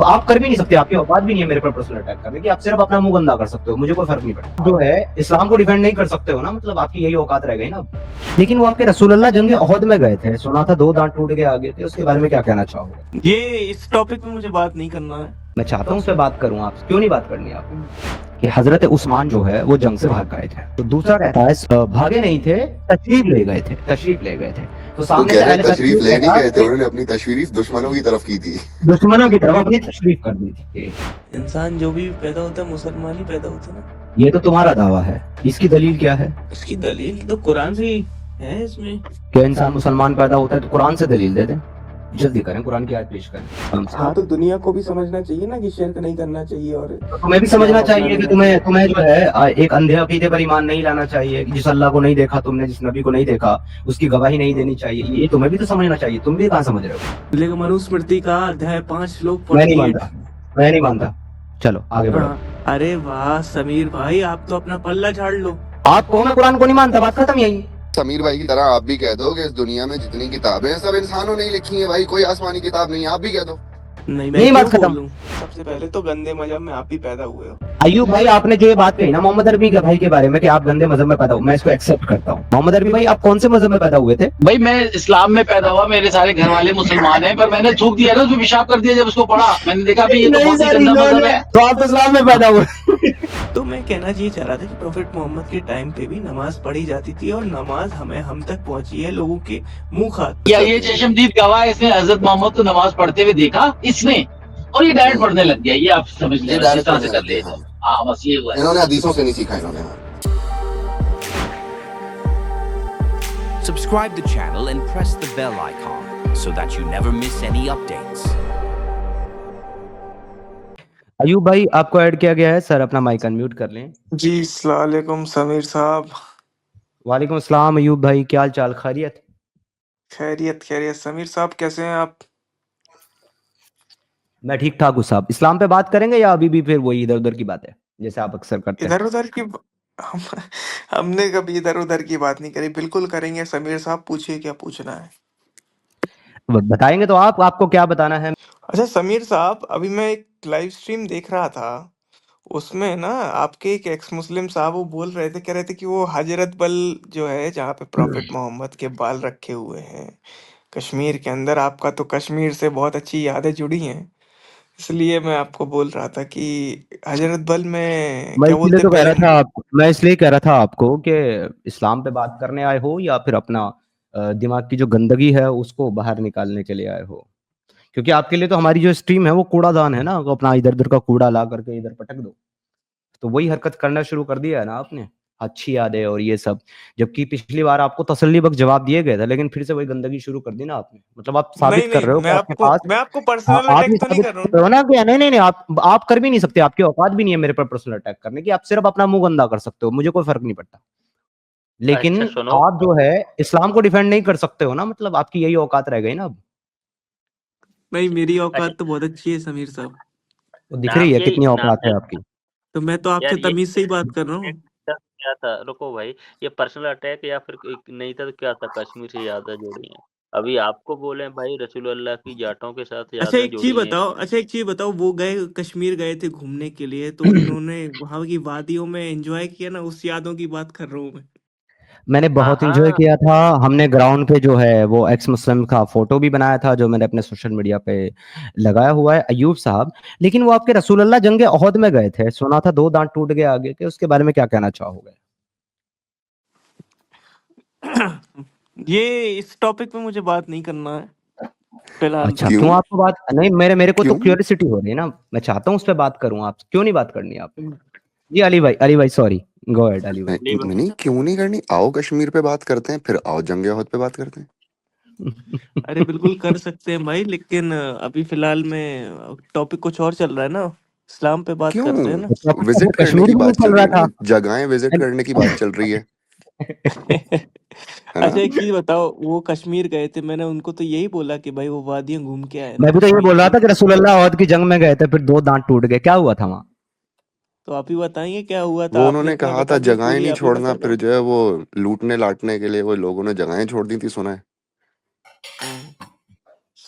आप कर भी नहीं सकते, आपकी औकात भी नहीं है मेरे पर पर्सनल अटैक करने की। आप सिर्फ अपना मुंह गंदा कर सकते हो, मुझे कोई फर्क नहीं पड़ता। जो है इस्लाम को डिफेंड नहीं कर सकते हो ना, मतलब आपकी यही औकात रह गई ना। लेकिन वो आपके रसूलुल्लाह जंग ओहद में गए थे, सुना था 2 दांत टूट के आगे थे, उसके बारे में क्या कहना चाहोगे? ये इस टॉपिक पे मुझे बात नहीं करना है। मैं चाहता हूँ उस पर बात करूँ, आप क्यों नहीं बात करनी आप? कि हजरत उस्मान जो है वो जंग से भाग गए थे। तो दूसरा कहता है भागे नहीं थे, तशरीफ ले गए थे, तशरीफ ले गए थे। तो तो सामने कह से रहे अहले तशरीफ तशरीफ ले नहीं कहता गए थे, कि उन्होंने अपनी तशरीफ दुश्मनों की तरफ की थी। दुश्मनों की तरफ अपनी तशरीफ कर दी थी। इंसान जो भी पैदा होता है मुसलमान ही पैदा होता है ना। ये तो तुम्हारा दावा है, इसकी दलील क्या है? इसकी दलील तो कुरान से ही है। इसमें क्या इंसान मुसलमान पैदा होता है तो कुरान से दलील दे दें, जल्दी करें, कुरान की आयत पेश करें। हाँ, तो दुनिया को भी समझना चाहिए ना कि शिर्क नहीं करना चाहिए। और तुम्हें भी समझना चाहिए कि तुम्हें तुम्हें जो है एक अंधे अकीदे पर ईमान नहीं लाना चाहिए। जिस अल्लाह को नहीं देखा तुमने, जिस नबी को नहीं देखा, उसकी गवाही नहीं देनी चाहिए। ये तुम्हें भी तो समझना चाहिए, तुम भी कहाँ समझ रहे हो? लेकिन मनुस्मृति का अध्याय 5 श्लोक मैं नहीं 48। मानता, मैं नहीं मानता। चलो आगे बढ़ो। अरे वाह समीर भाई, आप तो अपना पल्ला झाड़ लो। आपको मैं कुरान को नहीं मानता, बात खत्म यही। समीर भाई की तरह आप भी कह दो कि इस दुनिया में जितनी किताबें हैं सब इंसानों ने ही लिखी हैं भाई, कोई आसमानी किताब नहीं है, आप भी कह दो। नहीं, नहीं, मैं बात क्यों खत्म। बोलूं? सबसे पहले तो गंदे मजहब में आप भी पैदा हुए हो। अयूब भाई, आपने जो ये बात कही ना मोहम्मद अरबी के भाई के बारे में कि आप गंदे मजहब में पैदा हुए, मैं इसको एक्सेप्ट करता हूँ। मोहम्मद अरबी भाई, आप कौन से मजहब में पैदा हुए थे? भाई मैं इस्लाम में पैदा हुआ, मेरे सारे घर वाले मुसलमान हैं, पर मैंने थूक दिया ना, उसमें पेशाब कर दिया। जब उसको पढ़ा मैंने देखा भाई ये तो बहुत ही गंदा मजहब है। तो आप इस्लाम में पैदा हुए। तो मैं कहना ये चाह रहा था कि प्रोफेट मोहम्मद के टाइम पे भी नमाज पढ़ी जाती थी, और नमाज हमें हम तक पहुंची है लोगों के मुंह खाते। या ये चशमदीद गवाह है, इसने हजरत मोहम्मद को नमाज पढ़ते हुए देखा इसने, और ये डायरेक्ट पढ़ने लग गया। ये आप समझ ये लें, डायरेक्ट इस तरह से पढ़ने कर लग गए, लेगा। हाँ। हाँ बस ये हुआ है। इन्होंने हदीसों से नहीं सीखा इन्होंने। Subscribe the channel and press the bell icon so that you never miss any updates. Ayub भाई, आपको ऐड किया गया है सर, अपना माइक अनम्यूट कर लें। जी अस्सलाम वालेकुम समीर साहब। वालेकुम अस्सलाम अयूब भाई, क्या हाल चाल, खैरियत? खैरियत खैरियत। समीर साहब कैसे हैं आप? मैं ठीक ठाक हूँ साहब। इस्लाम पे बात करेंगे या अभी भी फिर वही इधर उधर की बात है जैसे आप अक्सर करते हैं? इधर उधर की हम हमने कभी इधर उधर की बात नहीं करी। बिल्कुल करेंगे समीर साहब, पूछिए क्या पूछना है। बताएंगे तो आप, आपको क्या बताना है? अच्छा समीर साहब, अभी मैं एक लाइव स्ट्रीम देख रहा था, उसमें ना आपके एक एक्स मुस्लिम साहब वो बोल रहे थे, कह रहे थे कि वो हजरत बल जो है जहाँ पे प्रॉफिट मोहम्मद के बाल रखे हुए हैं कश्मीर के अंदर, आपका तो कश्मीर से बहुत अच्छी यादें जुड़ी हैं, इसलिए मैं आपको बोल रहा था कि हजरत बल में मैं क्या इसलिए बोलते तो कह रहा बहन। था आपको, मैं इसलिए कह रहा था आपको कि इस्लाम पे बात करने आए हो या फिर अपना दिमाग की जो गंदगी है उसको बाहर निकालने के लिए आए हो? क्योंकि आपके लिए तो हमारी जो स्ट्रीम है वो कूड़ादान है ना, अपना इधर उधर का कूड़ा ला करके इधर पटक दो। तो वही हरकत करना शुरू कर दिया है ना आपने, अच्छी यादें और ये सब। जबकि पिछली बार आपको तसल्ली बख्श जवाब दिए गए थे, लेकिन फिर से वही गंदगी शुरू कर दी ना आपने। मतलब आप नहीं साबित कर नहीं, रहे हो कि आपके पास मैं आपको हाँ, पर्सनल आप ये अटैक तो नहीं साबित कर रहा कर हूँ। रहे हो ना कि नहीं नहीं नहीं, आप कर भी नहीं सकते, आपकी औकात भी नहीं है मेरे पर पर्सनल अटैक करने की। आप सिर्फ अपना मुंह गंदा कर सकते हो, मुझे कोई फर्क नहीं पड़ता। लेकिन अच्छा सुनो, आप जो है इस्लाम को डिफेंड नहीं कर सकते हो ना, मतलब आपकी यही औकात रह गई ना अब। नहीं, मेरी अच्छा औकात तो बहुत अच्छी है समीर साहब। वो दिख रही है कितनी नाम औकात है आपकी। तो मैं तो आपसे यार ये तमीज से ही बात कर रहा हूँ। क्या था, रुको भाई, ये पर्सनल अटैक या फिर नहीं था तो क्या था? कश्मीर से यादें जुड़ी हैं। अभी आपको बोले भाई रसूलुल्लाह की जाटों के साथ अच्छा यादें एक चीज जुड़ी हैं। बताओ, वो गए कश्मीर गए थे घूमने के लिए, तो उन्होंने वहां की वादियों में एंजॉय किया ना, उस यादों की बात कर रहा हूँ मैं। मैंने हाँ बहुत एंजॉय हाँ, किया था। हमने ग्राउंड पे जो है वो एक्स मुस्लिम का फोटो भी बनाया था, जो मैंने अपने सोशल मीडिया पे लगाया हुआ है अयूब साहब। लेकिन वो आपके रसूलुल्लाह जंग ओहद में गए थे, सुना था 2 दांत टूट गए आगे के, उसके बारे में क्या कहना चाहोगे? ये इस टॉपिक पे मुझे बात नहीं करना है फिलहाल अच्छा, तो। क्यों क्यों? आपको बात नहीं, मेरे को तो क्यों? क्यूरियोसिटी हो रही है ना, मैं चाहता हूँ उस पे बात करूँ। आप क्यों नहीं बात करनी आप? जी अली भाई सॉरी, गो अहेड अली भाई। नहीं नहीं नहीं, क्यों नहीं करनी? आओ कश्मीर पे बात करते हैं, फिर आओ जंग ओहद पे बात करते हैं। अरे बिल्कुल कर सकते हैं भाई, लेकिन अभी फिलहाल में टॉपिक कुछ और चल रहा है ना, इस्लाम पे बात क्यों? करते हैं ना। तो विजिट करने कश्मीर की भी नहीं बात चल चल रही रहा है ना, था। जगहें विजिट करने की बात चल रही है है अच्छा ना? एक चीज बताओ, वो कश्मीर गए थे, मैंने उनको तो यही बोला कि भाई वो वादियां घूम के आए ना मैं भी तो ये कश्मीर बोल रहा की। था कि रसूलुल्लाह ओहद की जंग में गए थे, फिर 2 दांत टूट गए, क्या हुआ था वहाँ? तो आप ही बताइए क्या हुआ था, वो आपने उन्होंने इतना कहा था बता दी जगहें स्टोरी, नहीं आप ही छोड़ना, बता फिर दो। जो है वो लूटने लाटने के लिए वो लोगों ने जगहें छोड़ दी थी, सुना है। हम्म,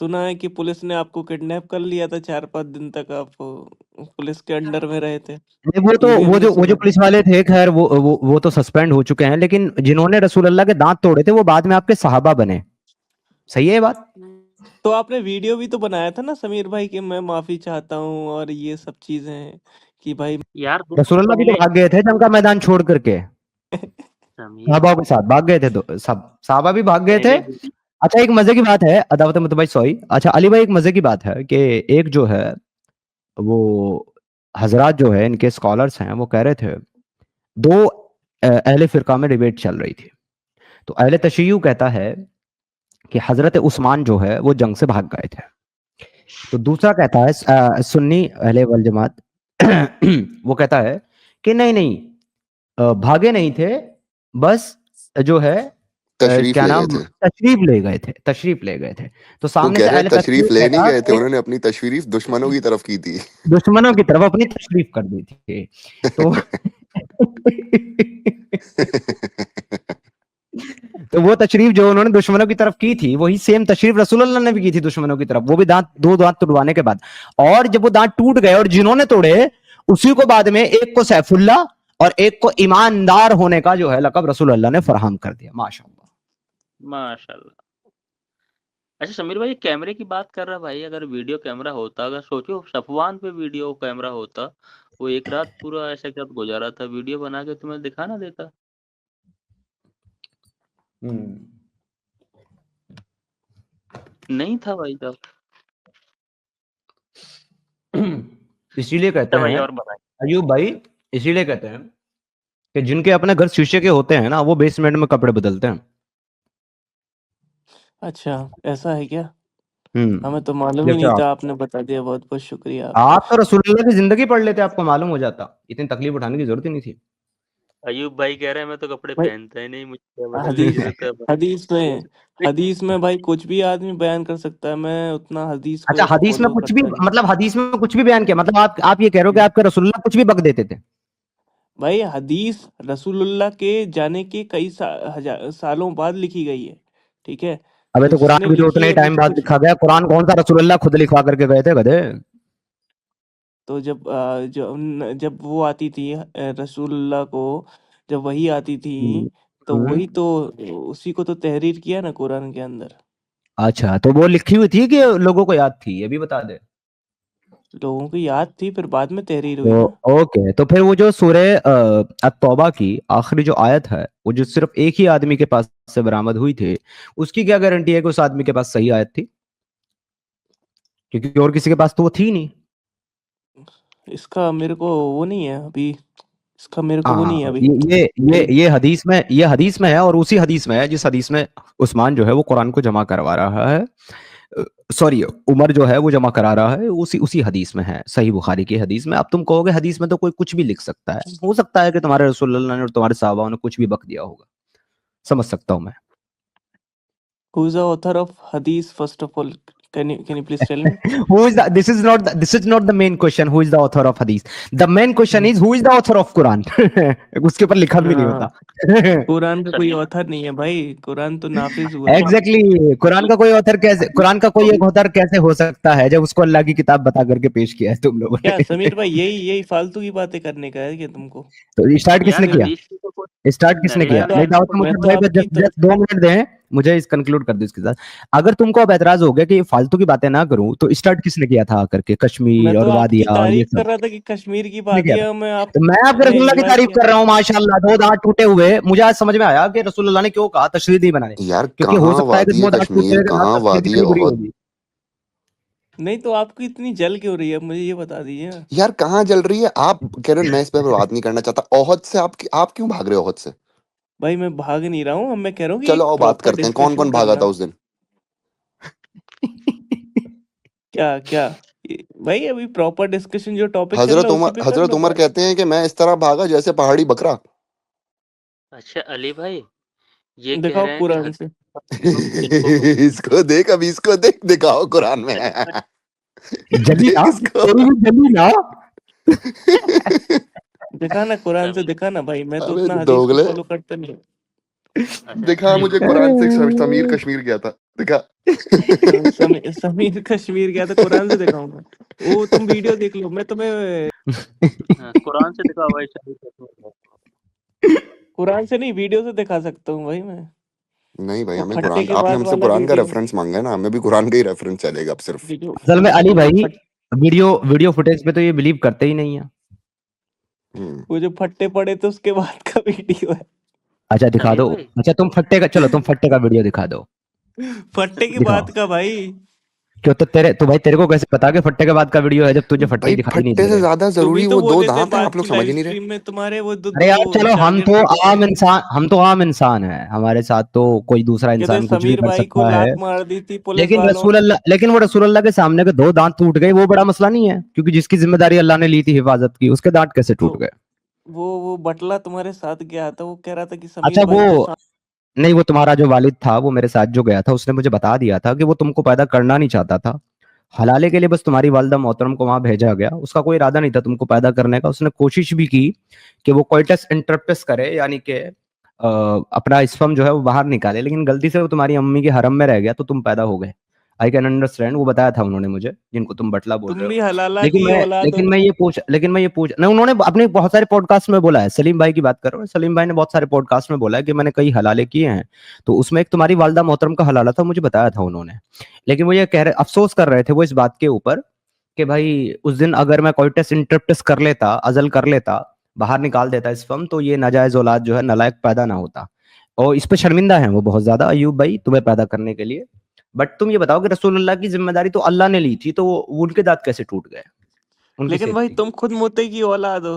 सुना है कि पुलिस ने आपको किडनैप कर लिया था, 4-5 दिन तक आप पुलिस के अंडर में रहे थे। नहीं, वो तो ये भी वो हमने जो सुना। पुलिस वाले थे, खैर वो तो सस्पेंड हो चुके हैं, लेकिन जिन्होंने रसूल अल्लाह के दांत तोड़े थे वो बाद में आपके सहाबा बने। सही है ये बात? तो आपने वीडियो भी तो बनाया था ना समीर भाई कि मैं माफी चाहता हूँ और ये सब चीजें कि भाई यार तुम रसूल अल्लाह भी तो पहले भाग गए थे जंग का मैदान छोड़ करके, समीर सहाबा के साथ भाग गए थे, तो सब सहाबा भी भाग गए थे। पहले वीडियो अच्छा, एक मजे की बात है अदावत मतलब भाई, सॉरी, अच्छा अली भाई, एक मजे की बात है कि एक जो है वो हजरात जो है इनके स्कॉलर्स हैं, वो कह रहे थे दो अहले फिरका में डिबेट चल रही थी। तो अहले तशय्युअ कहता है कि हजरत उस्मान जो है वो जंग से भाग गए थे। तो दूसरा कहता है सुन्नी अहले वल जमात वो कहता है कि नहीं नहीं, भागे नहीं थे, बस जो है तशरीफ क्या ले नाम, गए थे। तशरीफ ले गए थे। तो वो सामने कह से रहे हैं अहले तशय्युअ तशरीफ ले नहीं कहता गए थे, कि उन्होंने अपनी तशरीफ दुश्मनों की तरफ की थी। दुश्मनों की तरफ अपनी तशरीफ कर दी थी। तो तो वो तशरीफ जो उन्होंने दुश्मनों की तरफ की थी, वही सेम तशरीफ रसूलुल्लाह ने भी की थी दुश्मनों की तरफ, वो भी दो दांत तुड़वाने के बाद। और जब वो दांत टूट गए और जिन्होंने तोड़े, उसी को बाद में एक को सैफुल्लाह और एक को ईमानदार होने का जो है लकब रसूलुल्लाह ने फराहम कर दिया। माशाअल्लाह। माशाल्लाह। अच्छा समीर भाई, कैमरे की बात कर रहा भाई, अगर वीडियो कैमरा होता, अगर सोचो सफवान पे वीडियो कैमरा होता, वो एक रात पूरा ऐसे के साथ गुजारा था, वीडियो बना के तुम्हें दिखा ना देता? नहीं था भाई साहब। इसीलिए कहते अच्छा भाई, हैं और बताइए। अयूब भाई, इसीलिए कहते हैं कि जिनके अपने घर शीशे के होते हैं ना, वो बेसमेंट में कपड़े बदलते हैं। अच्छा, ऐसा है क्या? हम्म हमें तो मालूम ही जैसे नहीं आप था, आपने बता दिया, बहुत बहुत शुक्रिया आपका। आप तो रसूलुल्लाह की जिंदगी पढ़ लेते, आपको मालूम हो जाता, इतनी तकलीफ उठाने की जरूरत ही नहीं थी। अयूब भाई कह रहे हैं मैं तो कपड़े भाई पहनता ही नहीं, मुझे क्या बदलने की हदीस जरूरत है। हदीस में भाई कुछ भी आदमी बयान कर सकता है, मैं उतना हदीस अच्छा, को हदीस में फॉलो कुछ भी, करता नहीं। मतलब हदीस में कुछ भी बयान किया, मतलब आप ये कह रहे हो कि आपके रसूलुल्लाह कुछ भी बक देते थे? भाई हदीस रसूलुल्लाह के जाने के कई सालों बाद लिखी गई है, ठीक है? अबे तो तो जिसने कुरान भी तो लिखी उतने है ही वो टाइम तो बाद कुछ, लिखा गया। कुरान कौन सा रसूलुल्लाह खुद लिखवा करके गए थे गधे? तो जब वो आती थी रसूलुल्लाह को, जब वही आती थी, तो हम्म। वही तो उसी को तो तहरीर किया ना कुरान के अंदर। अच्छा, तो वो लिखी हुई थी कि लोगों को याद थी, ये भी बता दे। लोगों को याद थी, फिर बाद में तहरीर हुई तो ना। ओके, तो फिर वो जो सूरे अत-तौबा की आखिरी जो आयत है, वो जो सिर्फ एक ही आदमी के पास से बरामद हुई थी, उसकी क्या गारंटी है कि उस आदमी के पास सही आयत थी? क्योंकि और किसी के पास तो वो थी नहीं। इसका मेरे को वो नहीं है अभी, इसका मेरे को वो नहीं है हाँ, अभी। ये हदीस में है, और उसी हदीस में है जिस हदीस में उस्मान जो है वो कुरान को जमा करवा रहा है, सॉरी उमर जो है वो जमा करा रहा है, उसी उसी हदीस में है, सही बुखारी की हदीस में। अब तुम कहोगे हदीस में तो कोई कुछ भी लिख सकता है, हो सकता है कि तुम्हारे रसूलुल्लाह ने और तुम्हारे सहाबाओं ने कुछ भी बक दिया होगा, समझ सकता हूं मैं। Who is the author of Hadith, first of all? Can you please tell me? This is not the main question, who is the author of hadith. The main question is who is the author of Quran. उसके ऊपर लिखा भी नहीं होता। कुरान का कोई Sameer author नहीं है भाई, कुरान तो नाफिज हुआ है। एग्जैक्टली, कुरान का कोई ऑथर कैसे, कुरान का कोई एक ऑथर कैसे हो सकता है जब उसको अल्लाह की किताब बता करके पेश किया है तुम लोगों क्या ने? समीर भाई, यही फालतू की बातें करने का है क्या तुमको? तो स्टार्ट किसने यार किया? हदीस की तो कोई स्टार्ट किसने नहीं किया? मैं तो नहीं, दाऊद मैं मुझे तो भाई आपकी तो जस्ट 2 मिनट दें, मुझे इस कंक्लूड कर दो इसके साथ। अगर तुमको अब एतराज हो गया कि ये फालतू की बातें ना करूं, तो स्टार्ट किसने किया था आकर के कश्मीर मैं और तो आपकी वादिया और ये तारीफ कर सब? रहा था कि कश्मीर की किसने किया था? वादियां में आप तो मैं आपके ने रसूलुल्लाह की एंजॉय तारीफ किया। कर रहा हूँ, माशाल्लाह, 2 दांत टूटे हुए। मुझे आज समझ में आया कि रसूलुल्लाह ने क्यों कहा तशरीह नहीं बनाने, यार क्योंकि हो कहाँ सकता है कि वादी 2 दांत कश्मीर, टूटने के बाद कहाँ तशरीह वादी कितनी बुरी ओहद। होगी। नहीं तो आपकी इतनी जल क्यों रही है, मुझे ये बता दीजिए ना। यार कहाँ जल रही है? आप कह रहे हो मैं इस पर बात नहीं करना चाहता। ओहद से आप क्यों भाग रहे हो ओहद से? भाई मैं भाग नहीं रहा हूँ, मैं कह रहा हूँ कि चलो एक आओ बात प्रॉपर करते हैं, कौन डिस्कशन कौन भागा करना। था उस दिन? क्या क्या भाई, अभी प्रॉपर डिस्कशन जो टॉपिक चल रहा है उसी पे कर हजरत लो उमर बात। कहते हैं कि मैं इस तरह भागा जैसे पहाड़ी बकरा। अच्छा अली भाई, ये कह दिखाओ रहे हैं कि कुरान से। जिनको इसको देख, अभी इसको देख, दिखाओ कुरान में। जली देख ना, इसको। तेरी भी जली ना। दिखाना कुरान से, समीर दिखाना भाई, मैं तो अबे उतना हदीस को दोगले, फॉलो करता नहीं। अच्छा दिखा मुझे कुरान से समीर कश्मीर गया था। दिखा। समीर कश्मीर गया तो कुरान से दिखाऊंगा। वो तुम वीडियो देख लो, मैं तुम्हें हाँ, कुरान से दिखा भाई कुरान से नहीं, वीडियो से दिखा सकता हूँ भाई मैं। नहीं भाई, वो हमें फट्टे कुरान, के आपने बाद हमसे वाला कुरान का वीडियो, रेफरेंस मांगा है ना, हमें भी कुरान का ही रेफरेंस चलेगा अब सिर्फ। वीडियो असल में अली भाई फट, वीडियो फुटेज पे तो ये बिलीव करते ही नहीं है। वो जो फट्टे पड़े थे उसके बाद का वीडियो है। अच्छा दिखा समीर दो। भाई अच्छा तुम फट्टे का, चलो तुम फट्टे का वीडियो दिखा दो। फट्टे के दिखाओ। बाद का भाई। क्यों तो भाई तेरे को कैसे पता कि फट्टे के बाद का वीडियो है जब तुझे फट्टे भाई दिखाई नहीं फट्टे दे से रहे? ज्यादा तुम जरूरी ही तो वो दो बोले थे दांत हैं, बाद आप लोग की समझ लाइव ही नहीं रहे। स्ट्रीम में तुम्हारे वो अरे यार चलो, हम चार्जर टूट गए। आम इंसान है, हमारे साथ तो कोई दूसरा कहते इंसान कुछ भी समीर कर भाई को सकता है। लात मार दी थी पुलिस वालों ने। लेकिन वो रसूल अल्लाह के सामने के 2 दांत टूट गए, वो बड़ा मसला नहीं है, क्योंकि जिसकी जिम्मेदारी अल्लाह ने ली थी हिफाजत की, उसके दांत कैसे तो टूट गए? वो बटला तुम्हारे साथ गया था, वो कह रहा था कि अच्छा समीर भाई के साथ। नहीं, वो तुम्हारा जो वालिद था वो मेरे साथ जो गया था, उसने मुझे बता दिया था कि वो तुमको पैदा करना नहीं चाहता था। हलाले के लिए बस तुम्हारी वालिदा मोहतरम को वहां भेजा गया, उसका कोई इरादा नहीं था तुमको पैदा करने का। उसने कोशिश भी की कि वो कोइटस इंटरप्टस करे, यानी कि अपना स्पर्म जो है वो बाहर निकाले, लेकिन गलती से वो तुम्हारी अम्मी के हरम में रह गया तो तुम पैदा हो गए। आई कैन अंडरस्टैंड, वो बताया था उन्होंने मुझे, जिनको तुम बटला बोल रहे तुम हो। भी हलाला की औलाद हो। लेकिन मैं ये पूछ नहीं, उन्होंने अपने बहुत सारे पॉडकास्ट में बोला है, सलीम भाई की बात कर रहा हूँ, सलीम भाई ने बहुत सारे पॉडकास्ट में बोला है कि मैंने कई हलाले किए हैं, तो उसमें एक तुम्हारी वालिदा मोहतरम का हलाला था, मुझे बताया था उन्होंने। लेकिन वो ये कह रहे, अफसोस कर रहे थे वो इस बात के ऊपर कि भाई उस दिन अगर मैं कोइटस इंटरप्टस कर लेता, अजल कर लेता, बाहर निकाल देता स्पर्म, तो ये नाजायज औलाद जो है नालायक पैदा ना होता। और इस पे शर्मिंदा है वो बहुत ज्यादा, अयूब भाई, तुम्हें पैदा करने के लिए। बट तुम ये बताओ कि रसूलुल्लाह की जिम्मेदारी तो अल्लाह ने ली थी, तो वो उनके दांत कैसे टूट गए? उनकी लेकिन भाई सेफ्टी। तुम खुद मोते की औलाद हो।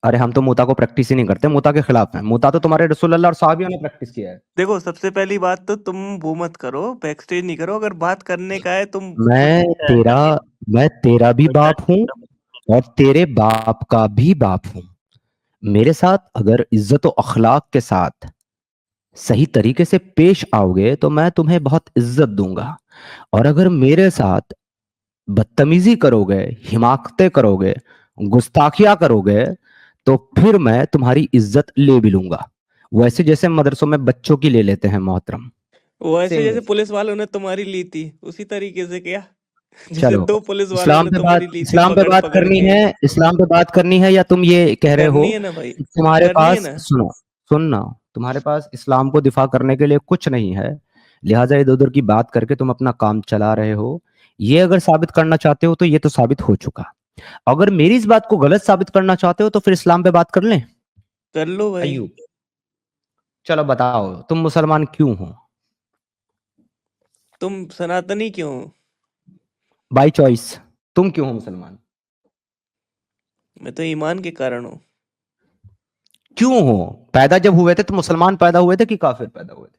अरे हम तो मुता को प्रैक्टिस ही नहीं करते, मुता के खिलाफ हैं। मुता तो तुम्हारे रसूलुल्लाह और साहबियों ने प्रैक्टिस किया है। देखो सबसे पहली बात तो तुम वो मत करो, बैक स्टेज नहीं करो। अगर बात करने का है तुम खुद मैं तेरा मैं तेरा भी बाप हूँ और तेरे बाप का भी बाप हूँ। मेरे साथ अगर इज्जत और अखलाक के साथ सही तरीके से पेश आओगे तो मैं तुम्हें बहुत इज्जत दूंगा, और अगर मेरे साथ बदतमीजी करोगे, हिमाकतें करोगे, गुस्ताखियां करोगे, तो फिर मैं तुम्हारी इज्जत ले भी लूंगा, वैसे जैसे मदरसों में बच्चों की ले लेते हैं मोहतरम। वैसे सेम जैसे वैसे। पुलिस वालों ने तुम्हारी ली थी उसी तरीके से क्या? जैसे चलो, 2 पुलिस वालों ने तुम्हारी ली थी पकड़ पकड़ के। इस्लाम पे बात करनी है, या तुम ये कह रहे हो करनी है ना भाई, कि तुम्हारे करनी है पास, ना। सुनना, तुम्हारे पास इस्लाम को दिफा करने के लिए कुछ नहीं है, लिहाजा इधर उधर की बात करके तुम अपना काम चला रहे हो। ये अगर साबित करना चाहते हो तो ये तो साबित हो चुका। अगर मेरी इस बात को गलत साबित करना चाहते हो तो फिर इस्लाम पे बात कर लें। कर लो भाई। अयूब, चलो बताओ, तुम मुसलमान क्यों हो? तुम सनातनी क्यों हो? By choice. तुम क्यों हो मुसलमान? मैं तो ईमान के कारण हूँ। क्यों हो? पैदा जब हुए थे तो मुसलमान पैदा हुए थे कि काफिर पैदा हुए थे?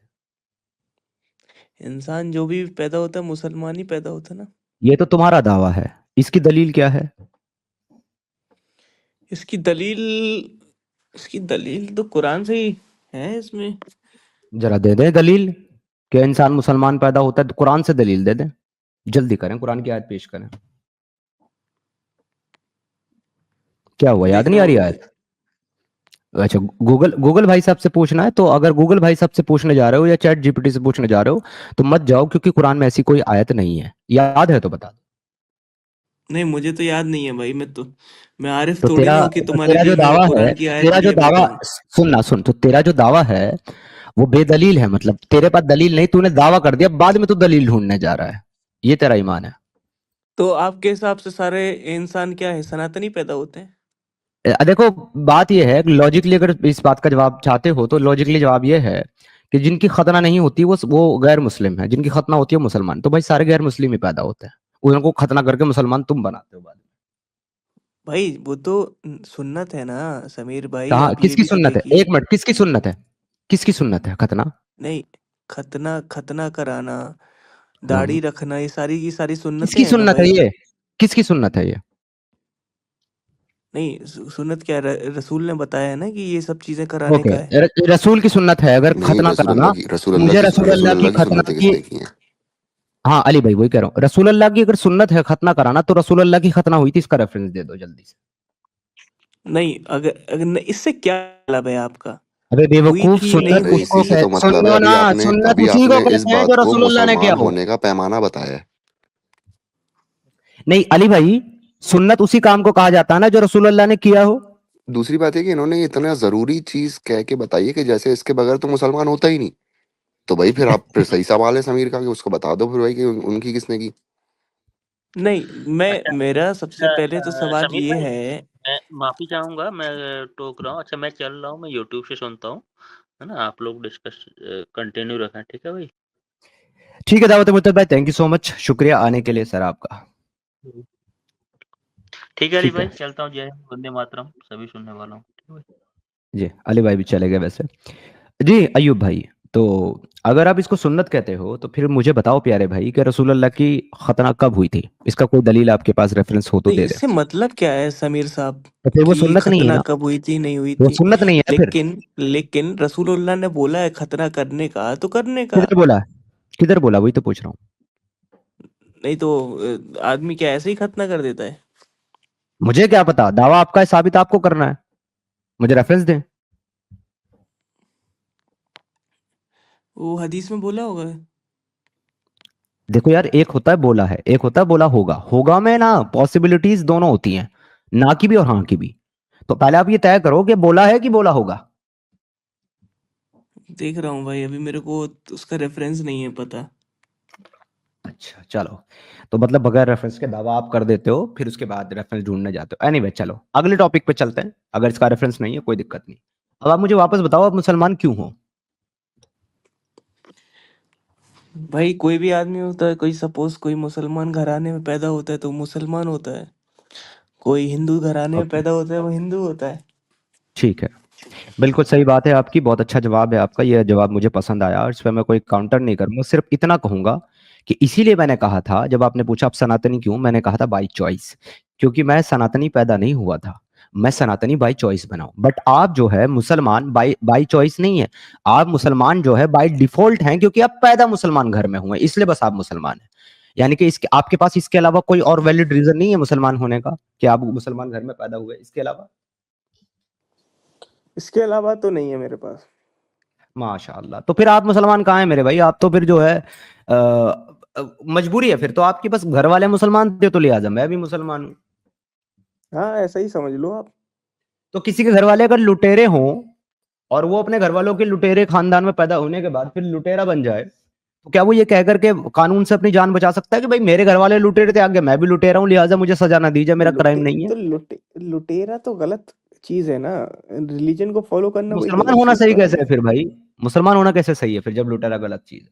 इंसान जो भी पैदा होता है मुसलमान ही पैदा होता है ना। ये तो तुम्हारा दावा है, इसकी दलील क्या है? इसकी दलील इसकी दलील तो कुरान से ही है इसमें। जरा दे दे दलील कि इंसान मुसलमान पैदा होता है, तो कुरान से दलील दे दे, जल्दी करें, कुरान की आयत पेश करें। क्या हुआ, याद देख नहीं रहा आ रही हूँ। आयत? अच्छा, गूगल भाई साहब से पूछना है, तो अगर गूगल भाई साहब से पूछने जा रहे हो या चैट जीपीटी से पूछने जा रहे हो तो मत जाओ, क्योंकि कुरान में ऐसी कोई आयत नहीं है। याद है तो बता दो। नहीं मुझे तो याद नहीं है भाई। मैं आरिफ तो थोड़ी ना हूँ कि तुम्हारे तेरा लिए जो मैं दावा है, कुरान की आयत ले बैठा हूँ। सुनना सुन, तो तेरा जो दावा है वो बेदलील है, मतलब तेरे पास दलील नहीं, तूने दावा कर दिया, बाद में तू दलील ढूंढने जा रहा है। ये तेरा ईमान है? तो आपके हिसाब से सारे इंसान क्या है, सनातनी पैदा होते हैं? देखो, बात ये है, लॉजिकली अगर इस बात का जवाब चाहते हो तो लॉजिकली जवाब ये है कि जिनकी खतना नहीं होती वो गैर मुस्लिम है, जिनकी खतना होती है मुसलमान। तो भाई सारे गैर मुस्लिम ही पैदा होते हैं, उनको खतना करके मुसलमान तुम बनाते हो बाद में। भाई वो तो सुन्नत है ना समीर भाई, कहाँ, आप ये किसकी भी तो सुन्नत है? देखिए। एक मिनट, किसकी सुन्नत है? किसकी सुन्नत है खतना? नहीं, खतना कराना, हम्म। दाढ़ी रखना, ये सारी की सारी सुन्नतें किसकी हैं ना सुन्नत है भाई। ये? किसकी सुन्नत है ये? नहीं सुन्नत क्या रसूल ने बताया है ना कि ये सब चीजें कराने ओके, का है। रसूल की सुन्नत है अगर नहीं, खतना कराना, रसूल मुझे अल्लाह रसूल अल्लाह की की खतना सुन्नतें की, किसने की हैं? हाँ अली भाई वही कह रहा हूँ, रसूल अल्लाह की अगर सुन्नत है खतना कराना, तो रसूल अल्लाह की खतना हुई थी, इसका रेफरेंस दे दो जल्दी से। नहीं, अगर इससे क्या मतलब है आपका? अबे हुई बेवकूफ, थी नहीं सुन्नत अरे हुई उसको इसी से थी। तो मतलब सुनो है। अभी ना, आपने सुन्नत अभी उसी को आपने इस कहते हैं बात जो को रसूलुल्लाह ने किया मुसलमान हो। होने का पैमाना बताया है। नहीं अली भाई, सुन्नत उसी काम को कहा जाता है ना जो रसूलुल्लाह ने किया हो। दूसरी बात है कि इन्होंने इतना जरूरी चीज कह के बताई है कि जैसे इसके बगैर तो मुसलमान होता ही नहीं। तो भाई फिर आप फिर सही सवाल है समीर का कि उसको बता दो फिर भाई कि उनकी किसने की। नहीं, अच्छा मेरा सबसे पहले तो सवाल समीर ये भाई, है। मैं माफी चाहूंगा, मैं टोक रहा हूँ। अच्छा मैं चल रहा हूँ, मैं यूट्यूब से सुनता हूँ, है ना। आप लोग डिस्कस कंटिन्यू रखें, ठीक है भाई। ठीक है दावत मुर्तद भाई, थैंक यू सो मच, शुक्रिया आने के लिए सर आपका। ठीक है अली ठीक भाई, है चलता हूँ। जय हिंद, वंदे मातरम सभी सुनने वालों को, ठीक है भाई। जी, अली भाई भी चले गए वैसे। जी अयूब भाई, तो अगर आप इसको सुन्नत कहते हो तो फिर मुझे बताओ प्यारे भाई कि रसूलुल्लाह की खतना कब हुई थी? इसका कोई दलील आपके पास रेफरेंस हो तो नहीं, दे दे। इससे मतलब क्या है समीर साहब तो फिर वो कि सुन्नत नहीं है खतना ना, कब हुई थी नहीं हुई वो थी? सुन्नत नहीं है फिर। लेकिन रसूलुल्लाह ने बोला है खतना करने का तो करने का। किधर बोला? किधर बोला? वही तो पूछ रहा हूँ। नहीं तो आदमी क्या ऐसे ही खतना कर देता है? मुझे क्या पता, दावा आपका है, साबित आपको करना है, मुझे रेफरेंस दें। वो हदीस में बोला होगा। देखो यार, एक होता है बोला है, एक होता है बोला होगा। होगा में ना पॉसिबिलिटीज दोनों होती हैं, ना की भी और हाँ की भी। तो पहले आप ये तय करो कि बोला है कि बोला होगा। देख रहा हूँ भाई, अभी मेरे को उसका रेफरेंस नहीं है पता। अच्छा चलो, तो मतलब बगैर रेफरेंस के दावा आप कर देते हो, फिर उसके बाद रेफरेंस ढूंढने जाते हो। एनीवे चलो अगले टॉपिक पे चलते हैं। अगर इसका रेफरेंस नहीं है कोई दिक्कत नहीं। अब आप मुझे वापस बताओ, आप मुसलमान क्यों हो? भाई कोई भी आदमी होता है, कोई सपोज कोई मुसलमान घराने में पैदा होता है तो वो मुसलमान होता है। कोई हिंदू घराने में ओके, पैदा होता है वो हिंदू होता है। ठीक है, बिल्कुल सही बात है आपकी, बहुत अच्छा जवाब है आपका, यह जवाब मुझे पसंद आया और इस पर मैं कोई काउंटर नहीं करूंगा। सिर्फ इतना कहूंगा कि इसीलिए मैंने कहा था, जब आपने पूछा आप सनातनी क्यों, मैंने कहा था बाई चॉइस। क्योंकि मैं सनातनी पैदा नहीं हुआ था, मैं सनातनी बाई चॉइस बना हूं। बट आप जो है मुसलमान बाई बाई चॉइस नहीं है, आप मुसलमान जो है बाई डिफॉल्ट हैं, क्योंकि आप पैदा मुसलमान घर में हुए, इसलिए बस आप मुसलमान हैं। यानी कि इसके आपके पास इसके अलावा कोई और वैलिड रीजन नहीं है मुसलमान होने का, कि आप मुसलमान घर में पैदा हुए, इसके अलावा? इसके अलावा तो नहीं है मेरे पास। माशाल्लाह, तो फिर आप मुसलमान कहाँ हैं मेरे भाई? आप तो फिर जो है मजबूरी है फिर तो आपकी, बस घर वाले मुसलमान थे तो लिहाजा मैं भी मुसलमान हूँ। हाँ, ऐसा ही समझ लो आप। तो किसी के घर वाले अगर लुटेरे हों और वो अपने घर वालों के लुटेरे खानदान में पैदा होने के बाद फिर लुटेरा बन जाए, तो क्या वो ये कह करके कानून से अपनी जान बचा सकता है कि भाई मेरे घर वाले लुटेरे थे, आगे मैं भी लुटेरा हूँ, लिहाजा मुझे सजा ना दीजिए, मेरा क्राइम नहीं है? लुटेरा तो गलत चीज है ना। रिलीजन को फॉलो करना कोई मुसलमान गलत होना चीज सही तो नहीं कैसे है है। फिर भाई? मुसलमान होना कैसे सही है फिर जब लुटेरा गलत चीज है?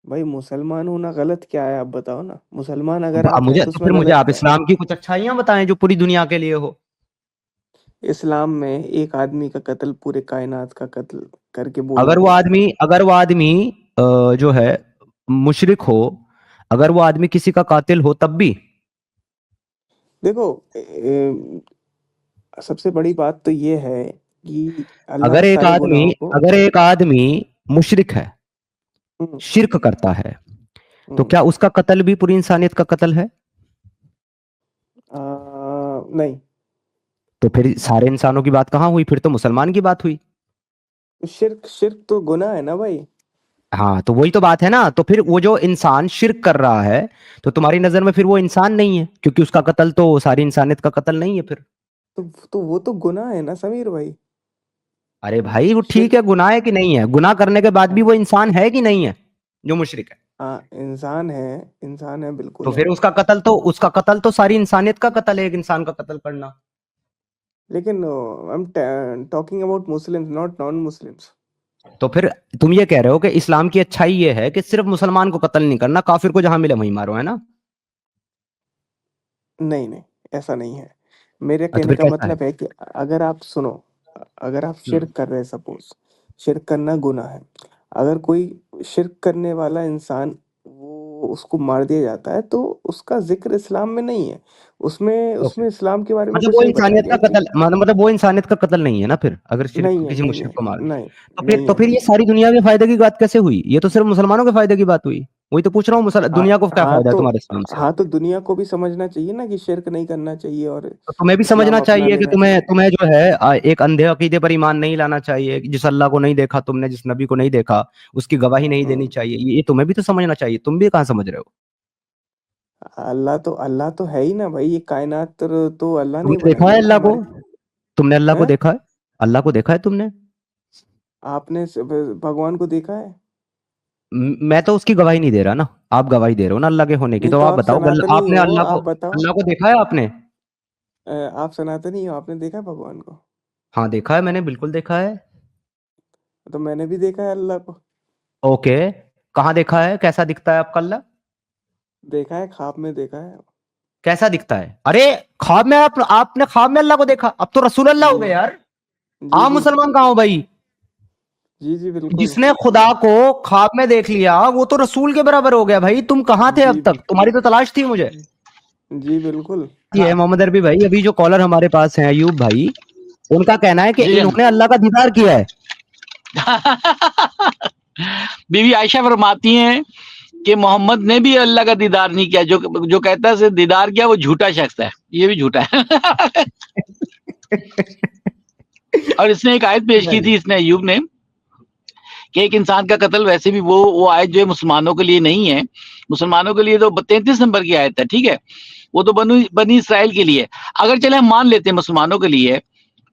भाई मुसलमान होना गलत क्या है आप बताओ ना। मुसलमान अगर अब आप हैं मुझे तो तो उसमें फिर मुझे गलत आप क्या है? इस्लाम की कुछ अच्छाइयां बताएं जो पूरी दुनिया के लिए हो। इस्लाम में एक आदमी का कत्ल पूरे कायनात का कत्ल करके बोला गया है। अगर वो आदमी जो है मुशरिक हो, अगर वो आदमी किसी का कातिल हो तब भी? देखो सबसे बड़ी बात तो ये है कि अल्लाह सारे गुनाहों को। अगर एक आदमी मुशरिक है, हम्म, शिर्क करता है, तो हम्म, क्या उसका कत्ल भी पूरी इंसानियत का कत्ल है? नहीं। तो फिर सारे इंसानों की बात कहाँ हुई? फिर तो मुसलमान की बात हुई। शिर्क शिर्क तो गुनाह है ना भाई। हाँ तो वही तो बात है ना, तो फिर वो जो इंसान शिर्क कर रहा है, तो तुम्हारी नजर में फिर वो इंसान नहीं है, क्योंकि उसका कत्ल तो सारी इंसानियत का कत्ल नहीं है फिर। तो वो तो गुनाह है ना समीर भाई। अरे भाई वो ठीक शिर्क। है, गुनाह है कि नहीं है? गुनाह करने के बाद भी वो इंसान है कि नहीं है जो मुशरिक है? हाँ, इंसान है तो बिल्कुल है। फिर उसका कत्ल तो सारी इंसानियत का कत्ल है, एक इंसान का कत्ल करना। लेकिन I am talking about Muslims not non Muslims. तो फिर तुम ये कह रहे हो कि इस्लाम की अच्छाई ये है कि सिर्फ मुसलमान को कत्ल नहीं करना, काफिर को जहां मिले वहीं मारो, है ना? नहीं नहीं, ऐसा नहीं है। मेरे तो कहने फिर का कैसा है? मतलब है कि अगर आप सुनो, अगर आप हम्म। शिर्क कर रहे हैं सपोज, शिर्क करना गुनाह है। अगर कोई शिर्क करने वाला इंसान वो उसको मार दिया जाता है तो उसका जिक्र इस्लाम में नहीं है। उसमें ओके, उसमें इस्लाम के बारे में मतलब कुछ वो नहीं बताया इंसानियत गया का कि। कत्ल, मतलब वो इंसानियत का कत्ल नहीं है ना फिर, अगर शिर्क नहीं है, किसी नहीं मुशरिक है, को मार दिया। नहीं, तो फिर नहीं है ये भाई। सारी दुनिया के फायदे की बात कैसे हुई? ये तो सिर्फ मुसलमानों के फायदे की बात हुई, वही तो पूछ रहा हूँ, हाँ दुनिया को क्या हाँ फायदा है तो तुम्हारे इस्लाम से? हाँ तो दुनिया को भी समझना चाहिए ना कि शिर्क नहीं करना चाहिए और तो तुम्हें भी इस्लाम समझना अपना चाहिए कि लेना तुम्हें चाहिए। तुम्हें जो है एक अंधे अकीदे पर ईमान नहीं लाना चाहिए। जिस अल्लाह को नहीं देखा तुमने, जिस नबी को नहीं देखा, उसकी गवाही नहीं देनी चाहिए। ये तुम्हें भी तो समझना चाहिए। तुम भी कहाँ समझ रहे हो? अल्लाह तो है ही ना भाई, ये कायनात तो अल्लाह ने ही तुमने देखा बनाई है है ना अल्लाह को? हमारे। तुमने अल्लाह को हैं? देखा है? अल्लाह को देखा है तुमने? आपने भगवान को देखा है? मैं तो उसकी गवाही नहीं दे रहा ना, आप गवाही दे रहे हो ना अल्लाह के होने की। नहीं तो तो आप आप बताओ, सनातनी आपने हो, आप बताओ। अल्लाह को देखा है आपने? आप सनातनी हो, आपने देखा है भगवान को? हाँ देखा है मैंने, बिल्कुल देखा है। तो मैंने भी देखा है अल्लाह को। ओके, कहाँ देखा है? कैसा दिखता है आपका अल्लाह? देखा है, ख्वाब में देखा है। कैसा दिखता है? अरे ख्वाब में आपने ख्वाब में अल्लाह को देखा? अब तो रसूल अल्लाह हो जी गए यार। जी आप जी मुसलमान कहाँ हो भाई? जी बिल्कुल। जिसने खुदा को ख्वाब में देख लिया वो तो रसूल के बराबर हो गया भाई। तुम कहाँ थे अब जी तक? तुम्हारी तो तलाश थी मुझे। जी बिल्कुल। ये है मोहम्मद अरबी भाई, अभी जो कॉलर हमारे पास हैं अयूब भाई, उनका कहना है कि जी इन्होंने अल्लाह का दीदार किया है। बीवी आयशा फरमाती हैं कि मोहम्मद ने भी अल्लाह का दीदार नहीं किया। जो कहता है दीदार किया वो झूठा शख्स है, ये भी झूठा है। और इसने एक आयत पेश की थी, इसने अयूब ने, कि एक इंसान का कत्ल, वैसे भी वो आयत जो है मुसलमानों के लिए नहीं है। मुसलमानों के लिए तो 33 नंबर की आयत है, ठीक है, वो तो बनी इसराइल के लिए। अगर चले हम मान लेते हैं मुसलमानों के लिए,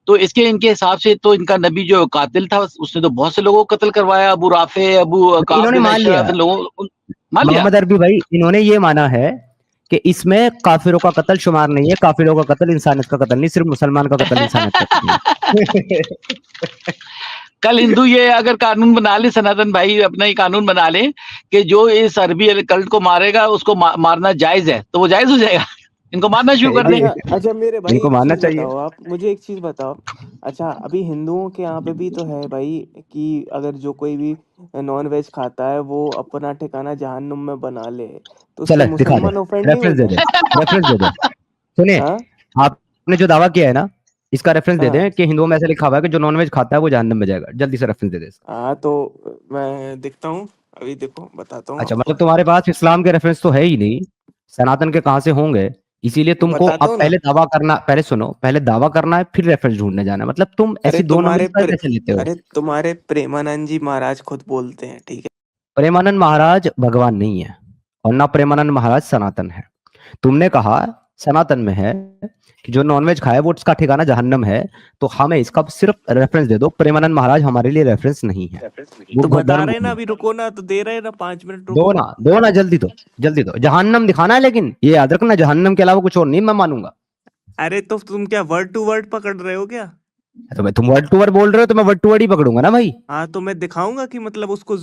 तो इनके हिसाब से तो इनका नबी जो कातिल था, उसने तो बहुत से लोगों को कत्ल करवाया। अबू राफे, अबू काब इन्होंने बिन मान लिया अशरफ, लोगों मान लिया। मोहम्मद अरबी भाई, इन्होंने ये माना है कि इसमें काफिरों का कत्ल शुमार नहीं है। काफिरों का कत्ल इंसानियत का कत्ल नहीं, सिर्फ मुसलमान का कत्ल इंसानियत का कत्ल है। कल हिंदू ये अगर कानून बना ले, सनातन भाई अपना ही कानून बना ले कि जो इस अरबी कल्ट को मारेगा उसको मारना जायज है, तो वो जायज हो जाएगा। इनको मारना शुरू कर दें। अच्छा मेरे भाई इनको एक मानना चीज चाहिए। बताओ, आप मुझे एक चीज बताओ। अच्छा अभी हिंदुओं के यहाँ पे भी तो है भाई कि अगर जो कोई भी नॉन वेज खाता है वो अपना ठिकाना जहन्नुम में बना ले, तो उससे चले दिखा दे, मुसलमान ऑफेंड नहीं रेफरेंस दे होता? दे, रेफरेंस दे दे। सुनिए, हाँ आपने जो दावा किया है ना, इसका रेफरेंस दे हाँ दें कि हिंदुओं में ऐसा लिखा हुआ है कि जो नॉनवेज खाता है वो जहन्नम में जाएगा। जल्दी से रेफरेंस दे दे इसका। हाँ तो मैं देखता हूँ, अभी देखो बताता हूँ अच्छा, आपको। मतलब तुम्हारे पास इस्लाम के रेफरेंस तो है ही नहीं, सनातन के कहाँ से होंगे? इसीलिए तुमको बताता अब हूँ ना। पहले दावा करना, पहले सुनो, पहले दावा करना है फिर रेफरेंस ढूंढने जाना है। मतलब तुम ऐसी दो नंबरी पर कैसे लेते हो? अरे तुम्हारे प्रेमानंद जी महाराज खुद बोलते हैं, ठीक है। प्रेमानंद महाराज भगवान नहीं है और ना प्रेमानंद महाराज सनातन है। तुमने कहा सनातन में है कि जो नॉनवेज खाए वो उसका ठिकाना जहन्नम है, तो हमें इसका सिर्फ रेफरेंस दे दो। प्रेमानंद महाराज हमारे लिए रेफरेंस नहीं है। वो तो बता धर्म रहे ना, अभी रुको ना, तो दे रहे ना, 5 मिनट दो रुको। ना, दो ना, जल्दी दो, जल्दी दो। जहन्नम दिखाना है, लेकिन ये याद रखना जहन्नम के अलावा कुछ और नहीं मैं मानूंगा। अरे तो तुम क्या वर्ड टू वर्ड पकड़ रहे हो क्या? तो मैं, तुम वर्ड टू वर्ड बोल रहे हो तो मैं वर्ड टू वर्ड ही पकड़ूंगा ना भाई। हाँ तो मैं दिखाऊंगा कि मतलब उसको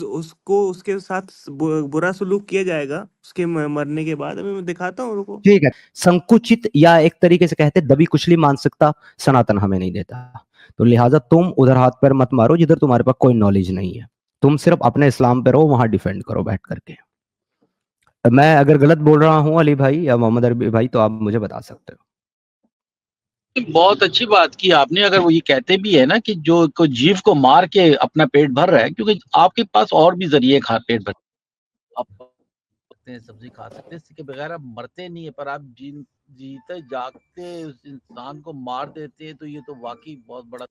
उसके साथ बुरा सलूक किया जाएगा उसके मरने के बाद। अभी मैं दिखाता हूँ, रुको। ठीक है, संकुचित या एक तरीके से कहते दबी कुचली मानसिकता सनातन हमें नहीं देता। तो लिहाजा तुम उधर हाथ पैर मत मारो जिधर तुम्हारे पास कोई नॉलेज नहीं है। तुम सिर्फ अपने इस्लाम पे रहो, वहां डिफेंड करो बैठ करके। मैं अगर गलत बोल रहा हूँ अली भाई या मोहम्मद अरबी भाई, तो आप मुझे बता सकते हो। बहुत अच्छी बात की आपने। अगर वो ये कहते भी है ना कि जो को जीव को मार के अपना पेट भर रहा है, क्योंकि आपके पास और भी जरिए खा पेट भर, आप सकते हैं, सब्जी खा सकते हैं, इसके बगैर आप मरते नहीं है, पर आप जीते जागते उस इंसान को मार देते हैं, तो ये तो वाकई बहुत बड़ा।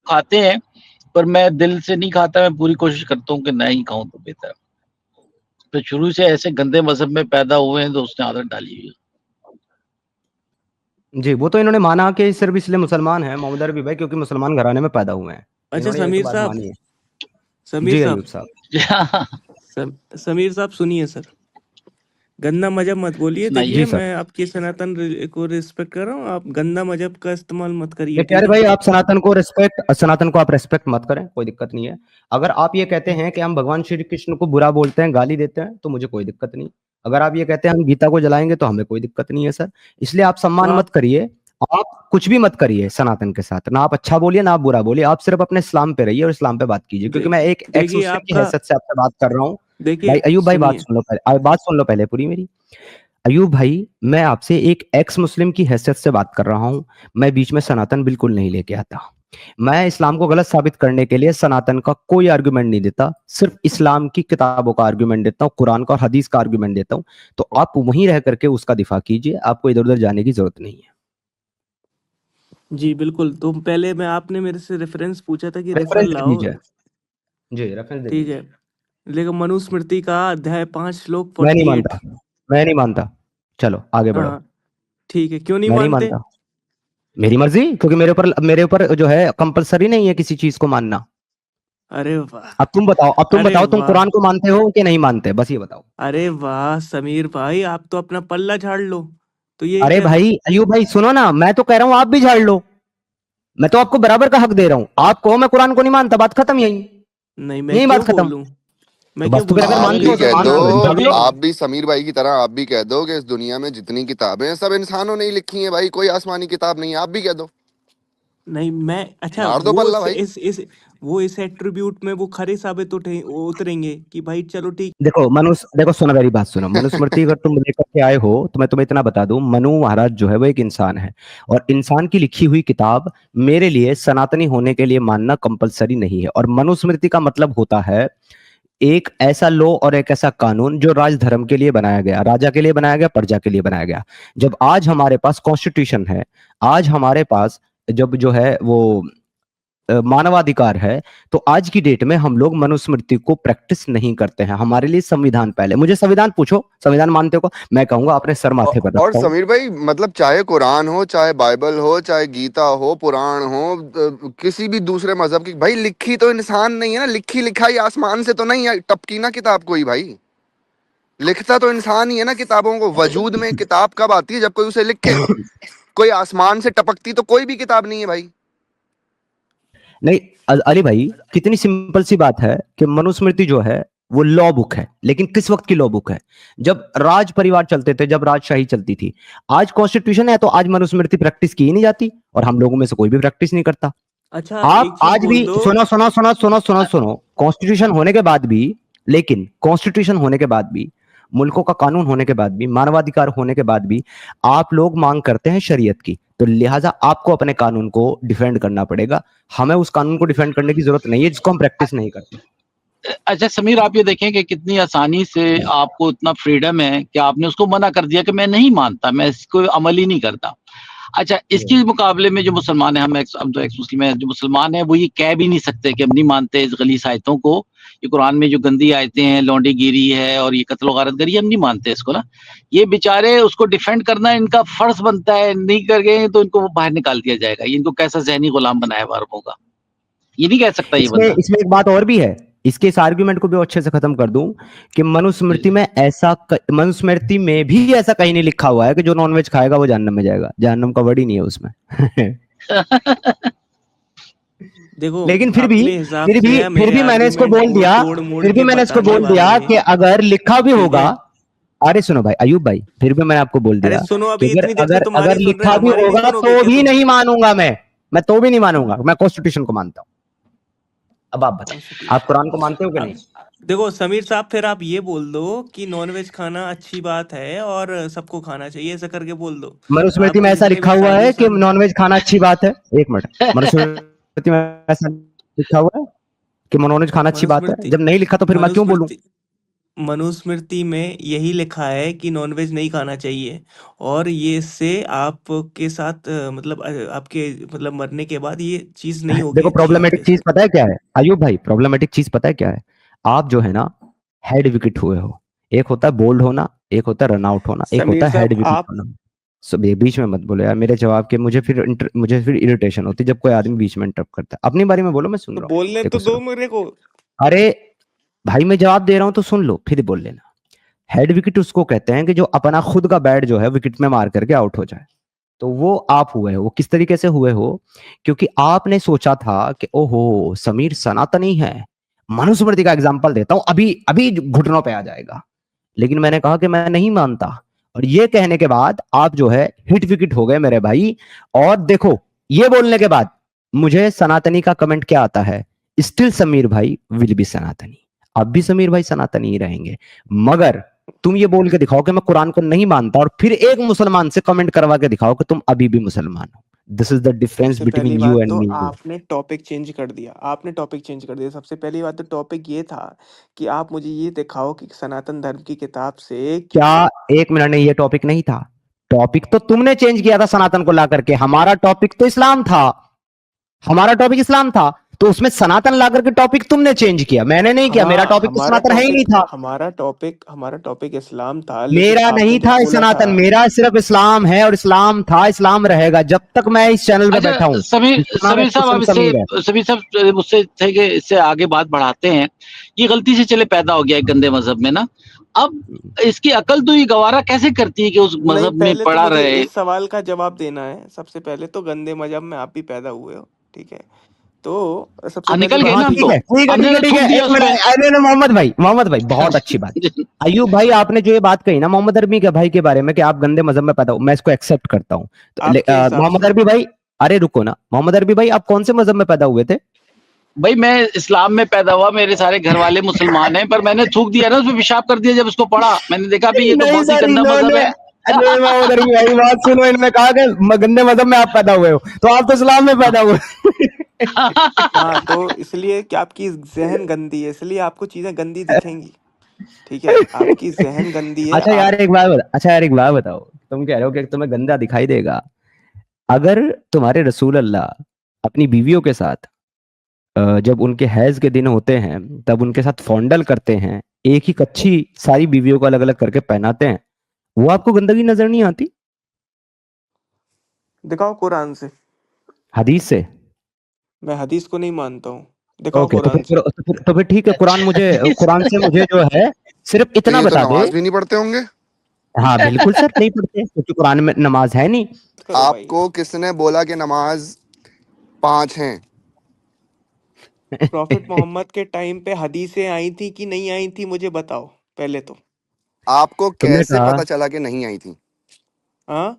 खाते हैं पर मैं दिल से नहीं खाता, मैं पूरी कोशिश करता हूँ कि नहीं खाऊं तो बेहतर है। तो शुरू से ऐसे गंदे मजहब में पैदा हुए हैं तो उसने आदत डाली हुई है। जी, वो तो इन्होंने माना कि सिर्फ इसलिए मुसलमान है मोहम्मद अरबी भाई क्योंकि मुसलमान घराने में पैदा हुए हैं। अच्छा इन्होंने ये तो समीर बात साहब, मानी है। समीर जी साहब, अयूब साहब। समीर साहब सुनिए सर, गंदा मजहब मत बोलिए। सुनाइए। देखिए जी सर। मैं आपके सनातन को रिस्पेक्ट कर रहा हूँ, आप गंदा मजहब का इस्तेमाल मत करिए, ये ठीक प्यारे है? भाई, आप सनातन को आप रेस्पेक्ट मत करें, कोई दिक्कत नहीं है। अगर आप ये कहते हैं कि हम भगवान श्री कृष्ण को बुरा बोलते हैं, गाली देते हैं, तो मुझे कोई दिक्कत नहीं। अगर आप ये कहते हैं हम गीता को जलाएंगे, तो हमें कोई दिक्कत नहीं है सर। इसलिए आप सम्मान तो मत करिए, आप कुछ भी मत करिए सनातन के साथ। ना आप अच्छा बोलिए ना आप बुरा बोलिए, आप सिर्फ अपने इस्लाम पे रहिए और इस्लाम पे बात कीजिए। क्योंकि मैं एक एक्स देखिए मुस्लिम की आपका, हैसियत से आपसे बात कर रहा हूँ। देखिए भाई अयूब भाई बात सुनिए। सुन लो पहले, बात सुन लो पहले पूरी मेरी। अयूब भाई, मैं आपसे एक एक्स मुस्लिम की हैसियत से बात कर रहा हूँ, मैं बीच में सनातन बिल्कुल नहीं लेके आता। मैं इस्लाम को गलत साबित करने के लिए सनातन का कोई आर्गुमेंट नहीं देता, सिर्फ इस्लाम की किताबों का आर्गुमेंट देता हूँ, कुरान का और हदीस का आर्गुमेंट देता हूँ। तो आप वहीं रह करके उसका दिफा कीजिए, आपको इधर उधर जाने की जरूरत नहीं है। जी बिल्कुल। तो पहले मैं आपने मेरे से रेफरेंस पूछा था कि रेफर रेफरेंस दे लाओ, दीजिए जी, रेफरेंस दे ठीक दीजिए। है। लेकिन मनुस्मृति का अध्याय 5 श्लोक मैं नहीं 48। मानता, मैं नहीं मानता। चलो आगे बढ़ो। हाँ ठीक है, क्यों नहीं मैं नहीं मानते? मानता, मेरी मर्जी, क्योंकि मेरे ऊपर जो है कंपलसरी नहीं है किसी चीज को मानना। अरे वाह, अब तुम अरे बताओ तुम वाह, कुरान को मानते हो कि नहीं मानते, बस ये बताओ। अरे वाह समीर भाई, आप तो अपना पल्ला झाड़ लो। तो ये अरे क्या भाई अयूब भाई सुनो ना, मैं तो कह रहा हूं आप भी झाड़ लो, मैं तो आपको बराबर का हक दे रहा हूं। आप कहो मैं कुरान को नहीं मानता, बात खत्म यही, नहीं, मैं यही क्यों बात खत्म। बोलूं? तो मैं बस क्यों तो फिर बोलूं? अगर आप मैं मानते भी हो तो कह लिखा दो, मान लो, मैं झाड़ लो। आप भी समीर भाई की तरह आप भी कह दो कि इस दुनिया में जितनी किताबें हैं सब इंसानों ने ही लिखी हैं भाई, कोई आसमानी किताब नहीं है, आप भी कह दो, नहीं, मैं अच्छा झाड़ दो वो पल्ला भाई। इस एट्रीब्यूट में वो खरे साबित उतरेंगे कि भाई चलो ठीक। देखो सुनो, मेरी बात सुनो। मनुस्मृति अगर तुम लेकर के आए हो तो मैं तुम्हें इतना बता दूं, मनु महाराज जो है वो एक इंसान है, और इंसान की लिखी हुई किताब मेरे लिए सनातनी होने के लिए मानना कंपलसरी नहीं है। और मनुस्मृति का मतलब होता है एक ऐसा लॉ और एक ऐसा कानून जो राजधर्म के लिए बनाया गया, राजा के लिए बनाया गया, प्रजा के लिए बनाया गया। जब आज हमारे पास कॉन्स्टिट्यूशन है, आज हमारे पास जब जो है वो मानवाधिकार है, तो आज की डेट में हम लोग मनुस्मृति को प्रैक्टिस नहीं करते हैं। हमारे लिए संविधान पहले। मुझे संविधान पूछो, संविधान मानते हो? मैं कहूंगा अपने सर माथे पर और रखता हूं। समीर भाई मतलब चाहे कुरान हो, चाहे बाइबल हो, चाहे गीता हो, पुराण हो, किसी भी दूसरे मजहब की, भाई लिखी तो इंसान नहीं है ना, लिखी लिखाई आसमान से तो नहीं है टपकी ना किताब कोई, भाई लिखता तो इंसान ही है ना किताबों को। वजूद में किताब कब आती है? जब कोई उसे लिखे। कोई आसमान से टपकती तो कोई भी किताब नहीं है भाई। नहीं अली भाई, कितनी सिंपल सी बात है कि मनुस्मृति जो है वो लॉ बुक है, लेकिन किस वक्त की लॉ बुक है? जब राज परिवार चलते थे, जब राजशाही चलती थी। आज कॉन्स्टिट्यूशन है तो आज मनुस्मृति प्रैक्टिस की ही नहीं जाती, और हम लोगों में से कोई भी प्रैक्टिस नहीं करता। अच्छा आप एक चीज आज बोल भी दो। सुनो, कॉन्स्टिट्यूशन होने के बाद भी, लेकिन कॉन्स्टिट्यूशन होने के बाद भी, मुल्कों का कानून होने के बाद भी, मानवाधिकार होने के बाद भी आप लोग मांग करते हैं शरीयत की, तो लिहाजा आपको अपने कानून को डिफेंड करना पड़ेगा। हमें उस कानून को डिफेंड करने की जरूरत नहीं है जिसको हम प्रैक्टिस नहीं करते। अच्छा समीर, आप ये देखें कि कितनी आसानी से आपको इतना फ्रीडम है कि आपने उसको मना कर दिया कि मैं नहीं मानता, मैं इसको अमल ही नहीं करता। अच्छा, इसके मुकाबले में जो मुसलमान है, हम तो एक्स मुस्लिम है, जो मुसलमान है वो ये कह भी नहीं सकते कि हम नहीं मानते इस गलीस आयतों को। ये कुरान में जो गंदी आयतें हैं, लौंडी गिरी है और ये कत्ल गारतगरी, हम नहीं मानते इसको ना। ये बेचारे उसको डिफेंड करना इनका फर्ज बनता है, नहीं करके तो इनको वो बाहर निकाल दिया जाएगा। ये इनको कैसा जहनी गुलाम बनाया अरबों का, ये नहीं कह सकता ये बंदा। इसमें एक बात और भी है, इसके इस आर्गुमेंट को भी अच्छे से खत्म कर दूं कि मनुस्मृति में भी ऐसा कहीं नहीं लिखा हुआ है कि जो नॉनवेज खाएगा वो जहन्नम में जाएगा। जहन्नम का वर्ड ही नहीं है उसमें। देखो लेकिन फिर अपने हिसाब से है, भी मेरे मैंने इसको आर्गुमेंट बोल को दिया, तोड़ मोड़ फिर भी के मैंने इसको बताने बोल दिया वाले कि अगर लिखा भी ठीक होगा। है। अरे सुनो भाई, अयूब भाई, फिर भी मैंने आपको बोल अरे दिया सुनो, कि अभी इतनी देर से अगर तुम्हारी सुन रहे लिखा हैं, भी हमारी नहीं होगा सुनोगे तो क्या भी तुम? नहीं मानूंगा मैं तो भी नहीं मानूंगा। मैं कॉन्स्टिट्यूशन को मानता हूँ। अब आप बताइए, आप कुरान को मानते हो कि नहीं? देखो समीर साहब, फिर आप ये बोल दो कि नॉनवेज खाना अच्छी बात है और सबको खाना चाहिए, ऐसा करके बोल दो। मनुस्मृति आप में ऐसा जितने लिखा भी हुआ है साधु कि नॉनवेज खाना अच्छी बात है? एक मिनट, मनुस्मृति में ऐसा लिखा हुआ है कि नॉनवेज खाना अच्छी बात है? मनुस्मृति जब नहीं लिखा तो फिर मैं क्यों बोलूं? मनुस्मृति में यही लिखा है कि नॉनवेज नहीं खाना चाहिए, और ये इससे आपके साथ मतलब आपके मतलब मरने के बाद ये चीज नहीं होगी देखो अच्छी प्रॉब्लमेटिक आपके चीज साथ। पता है क्या है अयूब भाई? प्रॉब्लमेटिक चीज पता है क्या है? आप जो है ना हेड विकेट हुए हो। एक होता है बोल्ड होना, एक होता है रन आउट होना, एक समीर होता है हेड साहब विकेट आप होना। सब ये बीच में मत बोलो यार मेरे जवाब के। मुझे फिर इरिटेशन होती है जब कोई आदमी बीच में इंटरप्ट करता है। अपनी बारे में बोलो, मैं सुन तो रहा हूँ। बोलने तो देखो दो सुनो, मेरे को। अरे भाई मैं जवाब दे रहा हूं तो सुन लो, फिर बोल लेना। हेड विकेट उसको कहते हैं कि जो अपना खुद का बैट जो है विकेट में मार करके आउट हो जाए। तो वो आप हुए हो। वो किस तरीके से हुए हो? क्योंकि आपने सोचा था कि ओहो समीर सनातनी है। मनुस्मृति का एग्जांपल देता हूं, अभी अभी घुटनों पे आ जाएगा। लेकिन मैंने कहा कि मैं नहीं मानता, और ये कहने के बाद आप जो है हिट विकेट हो गए मेरे भाई। और देखो, ये बोलने के बाद मुझे सनातनी का कमेंट क्या आता है? स्टिल समीर भाई विल बी सनातनी। अब भी समीर भाई सनातनी ही रहेंगे। मगर तुम ये बोल के दिखाओ कि मैं कुरान को नहीं मानता, और फिर एक मुसलमान से कमेंट करवा के दिखाओ कि तुम अभी भी मुसलमान हो। दिस इज द डिफरेंस सबसे पहली बिटवीन यू बात एंड तो मी। आपने टॉपिक चेंज कर दिया, आपने टॉपिक चेंज कर दिया। सबसे पहली बात तो टॉपिक ये था कि आप मुझे ये दिखाओ कि सनातन धर्म की किताब से कि क्या एक मिनट नहीं, ये टॉपिक नहीं था। टॉपिक तो तुमने चेंज किया था सनातन को ला करके। हमारा टॉपिक तो इस्लाम था, हमारा टॉपिक इस्लाम था, तो उसमें सनातन ला करके टॉपिक तुमने चेंज किया, मैंने नहीं किया। मेरा टॉपिक तो सनातन है ही नहीं था। हमारा टॉपिक इस्लाम था, लेकिन मेरा आपने नहीं जो था बोला सनातन, था मेरा सिर्फ इस्लाम है और इस्लाम था, इस्लाम रहेगा जब तक मैं इस चैनल पे बैठा अच्छा हूँ। समीर जितना मैं समीर साहब, अब समीर है। इससे समीर साहब मुझसे थे कि इससे आगे बात बढ़ाते हैं। ये गलती से चले पैदा हो गया एक गंदे मजहब में ना, अब इसकी अकल तो ये गवारा कैसे करती है कि उस नहीं, मजहब में पहले तो पड़ा मुझे रहे। इस सवाल का जवाब देना है। सबसे पहले तो गंदे मजहब में आप भी पैदा हुए हो, ठीक है? तो सबसे पहली निकल गए बात ना तो हम ठीक तो, ये है ठीक है हमने ठीक है तो ठीक थूक है, दिया एक मिनट। उसमें। अरे मोहम्मद भाई बहुत अच्छी बात। अयूब भाई आपने जो ये बात कही ना मोहम्मद अरबी के भाई के बारे में कि आप गंदे मजहब में पैदा हो, मैं इसको एक्सेप्ट करता हूँ। आपके हिसाब मोहम्मद से। अरबी भाई, अरे रुको ना, मोहम्मद अरबी भाई आप कौन से मजहब में पैदा हुए थे? भाई मैं इस्लाम में पैदा हुआ, मेरे सारे घर वाले मुसलमान हैं, पर मैंने थूक दिया ना उसमें, पेशाब कर दिया जब उसको पढ़ा। मैंने देखा भी ये तो नहीं बहुत ही सर, गंदा मजहब इन्होंने, है। अरे मोहम्मद अरबी भाई बात सुनो, इन्होंने कहा कि गंदे मजहब में आप पैदा हुए हो, तो आप तो इस्लाम में पैदा हुए। हाँ, तो इसलिए कि आपकी जहन गंदी है, इसलिए आपको चीजें गंदी दिखेंगी, ठीक है? आपकी जहन गंदी है। अच्छा यार एक बात अच्छा यार एक बात बताओ, तुम कह रहे हो कि तुम्हें गंदा दिखाई देगा, अगर तुम्हारे रसूल अल्लाह अपनी बीवियों के साथ जब उनके हैज के दिन होते हैं तब उनके साथ फॉन्डल करते हैं, एक ही कच्छी सारी बीवियों को अलग अलग करके पहनाते हैं, वो आपको गंदगी नजर नहीं आती? दिखाओ कुरान से। हदीस से? मैं हदीस को नहीं मानता हूँ, दिखाओ ओके, कुरान से। तो फिर ठीक है, कुरान से मुझे जो है सिर्फ तो इतना ये तो बता दे। नमाज भी नहीं पढ़ते होंगे। हाँ बिल्कुल सर, नहीं पढ़ते क्योंकि कुरान में नमाज है नहीं। करो भाई। आपको किसने बोला कि नमाज 5 हैं? प्रॉफिट मोहम्मद के टाइम पे हदीसें आई थी कि नहीं आई थी, मुझे बताओ पहले तो। आपको तुमने कैसे कहा, पता चला कि नहीं आई थी? हाँ,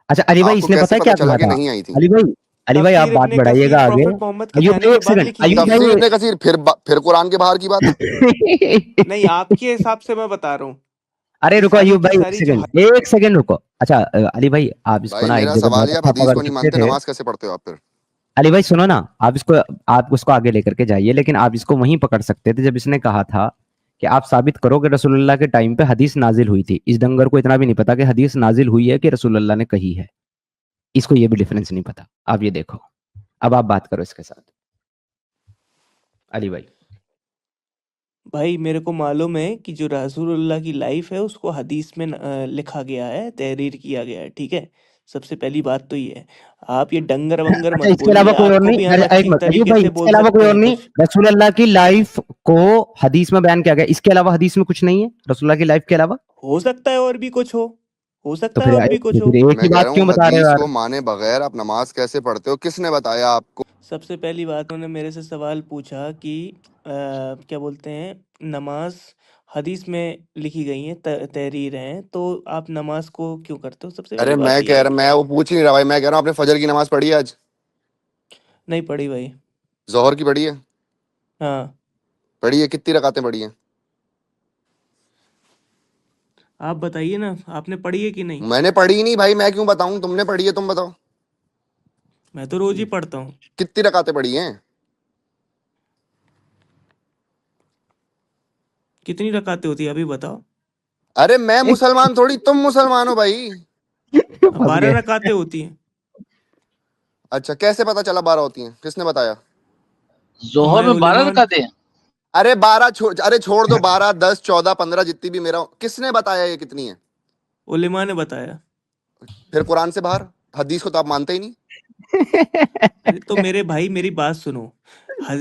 अच्छा अली भाई आपको इसने पता कैसे है पता क्या चला कहा कि था? नहीं आई थी? अली भाई आप तफसीर बात इब्ने बढ़ाइएगा कसीर आगे। प्रॉफिट मोहम्मद के अयूब जाने के एक बाद सेकंड, लिखी अयूब गई है। तफसीर भाई इब्ने कसीर फिर कुरान के बाहर की बात है। नहीं, आपके हिसाब से मैं बता रहा हूँ। अरे ये रुको सारी अयूब की भाई सारी जो एक सेकंड रुको। अच्छा अली भाई आप इसको भाई ना एक मेरा जगह सवाल बहुत है, आप अच्छा हदीस पकड़ को नहीं सकते मानते, थे। नमाज कैसे पढ़ते हो आप फिर? अली भाई सुनो ना, आप उसको आगे लेकर के जाइए, लेकिन आप इसको वहीं पकड़ सकते थे जब इसने कहा था कि आप साबित करो कि रसूलुल्लाह के टाइम पे हदीस नाजिल हुई थी। इस डंगर को इतना भी नहीं पता कि हदीस नाजिल हुई है कि रसूलुल्लाह ने कही है, इसको ये भी डिफरेंस नहीं पता। आप ये देखो, अब आप बात करो इसके साथ अली भाई। भाई मेरे को मालूम है कि जो रसूलुल्लाह की लाइफ है उसको हदीस में लिखा गया है, तहरीर किया गया है, ठीक है? सबसे पहली बात तो ये है। आप ये डंगर वंगर अच्छा मत इसके बोलिए, अलावा कोई और आपको नहीं? भी हम एक अच्छी मिनट अयूब तरीके भाई, से इसके बोल अलावा कोई सकते और हैं नहीं? कुछ। रसूल अल्लाह की लाइफ को हदीस में बयान किया गया, इसके अलावा हदीस में कुछ नहीं है रसूलुल्लाह की लाइफ के अलावा? हो सकता है और भी कुछ हो तो सकता है और भी कुछ हो। फिर एक ही मैं कह बात रहा क्यों हूँ बता रहे हो हदीस यार? को माने बगैर आप नमाज कैसे पढ़ते हो? किसने बताया आपको? सबसे पहली बात, उन्होंने मेरे से सवाल पूछा कि क्या बोलते हैं, नमाज हदीस में लिखी गई है, तहरीर हैं, तो आप नमाज को क्यों करते हो? सबसे अरे पहली बात तो ये है। मैं वो पूछ ही नहीं रहा भाई, मैं कह रहा हूँ आपने फजर की नमाज पढ़ी है आज? नहीं पढ़ी भाई। जोहर की पढ़ी है? हाँ, पढ़ी है, कितनी रकातें पढ़ी हैं? आप बताइए ना, आपने पढ़ी है कि नहीं? मैंने पढ़ी ही नहीं भाई, मैं क्यों बताऊं? तुमने पढ़ी है, तुम बताओ। मैं तो रोज ही पढ़ता हूँ। कितनी रकातें पढ़ी हैं? कितनी रकातें होती है अभी बताओ। अरे मैं मुसलमान थोड़ी, तुम मुसलमान हो भाई। फंस 12 गए। रकातें होती हैं। अच्छा, कैसे पता चला 12 होती हैं? किसने बताया? जोहर हमारे में 12 उलेमा। रकातें हैं? अरे 12 छोड़ दो, 12 10 14 15 जितनी भी, मेरा किसने बताया ये कितनी है? उलेमा ने बताया। फिर कुरान से बाहर? हदीस को तो आप मानते ही नहीं। अरे तो मेरे भाई मेरी बात सुनो।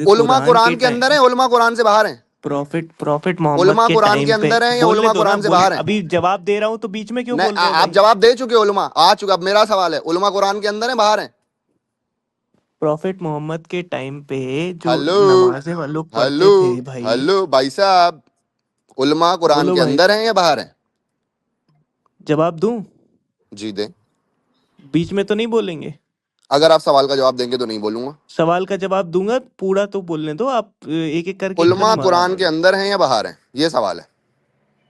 उलमा कुरान के कुरान के अंदर है, टाइम उलमा कुरान से बाहर है। प्रॉफिट मोहम्मद उलमा के कुरान के टाइम पे अंदर है या बोलने उलमा दो ना, कुरान से बाहर है? अभी जवाब दे रहा हूँ तो बीच में क्यों नहीं, बोल रहे हो आप भाई? जवाब दे चुके, उलमा आ चुका। अब मेरा सवाल है, उलमा कुरान के अंदर है बाहर है? प्रॉफिट मोहम्मद के टाइम पे जो हेलो नमाजें वो लोग पढ़ते हेलो थे भाई। हेलो भाई साहब, उलमा कुरान बोलो के भाई, अंदर है या बाहर है? जवाब दूं? जी दे। बीच में तो नहीं बोलेंगे? अगर आप सवाल का जवाब देंगे तो नहीं बोलूंगा। सवाल का जवाब दूंगा, पूरा तो बोलने दो। आप एक एक करके एकदम उलमा कुरान के अंदर है या बाहर है, ये सवाल है।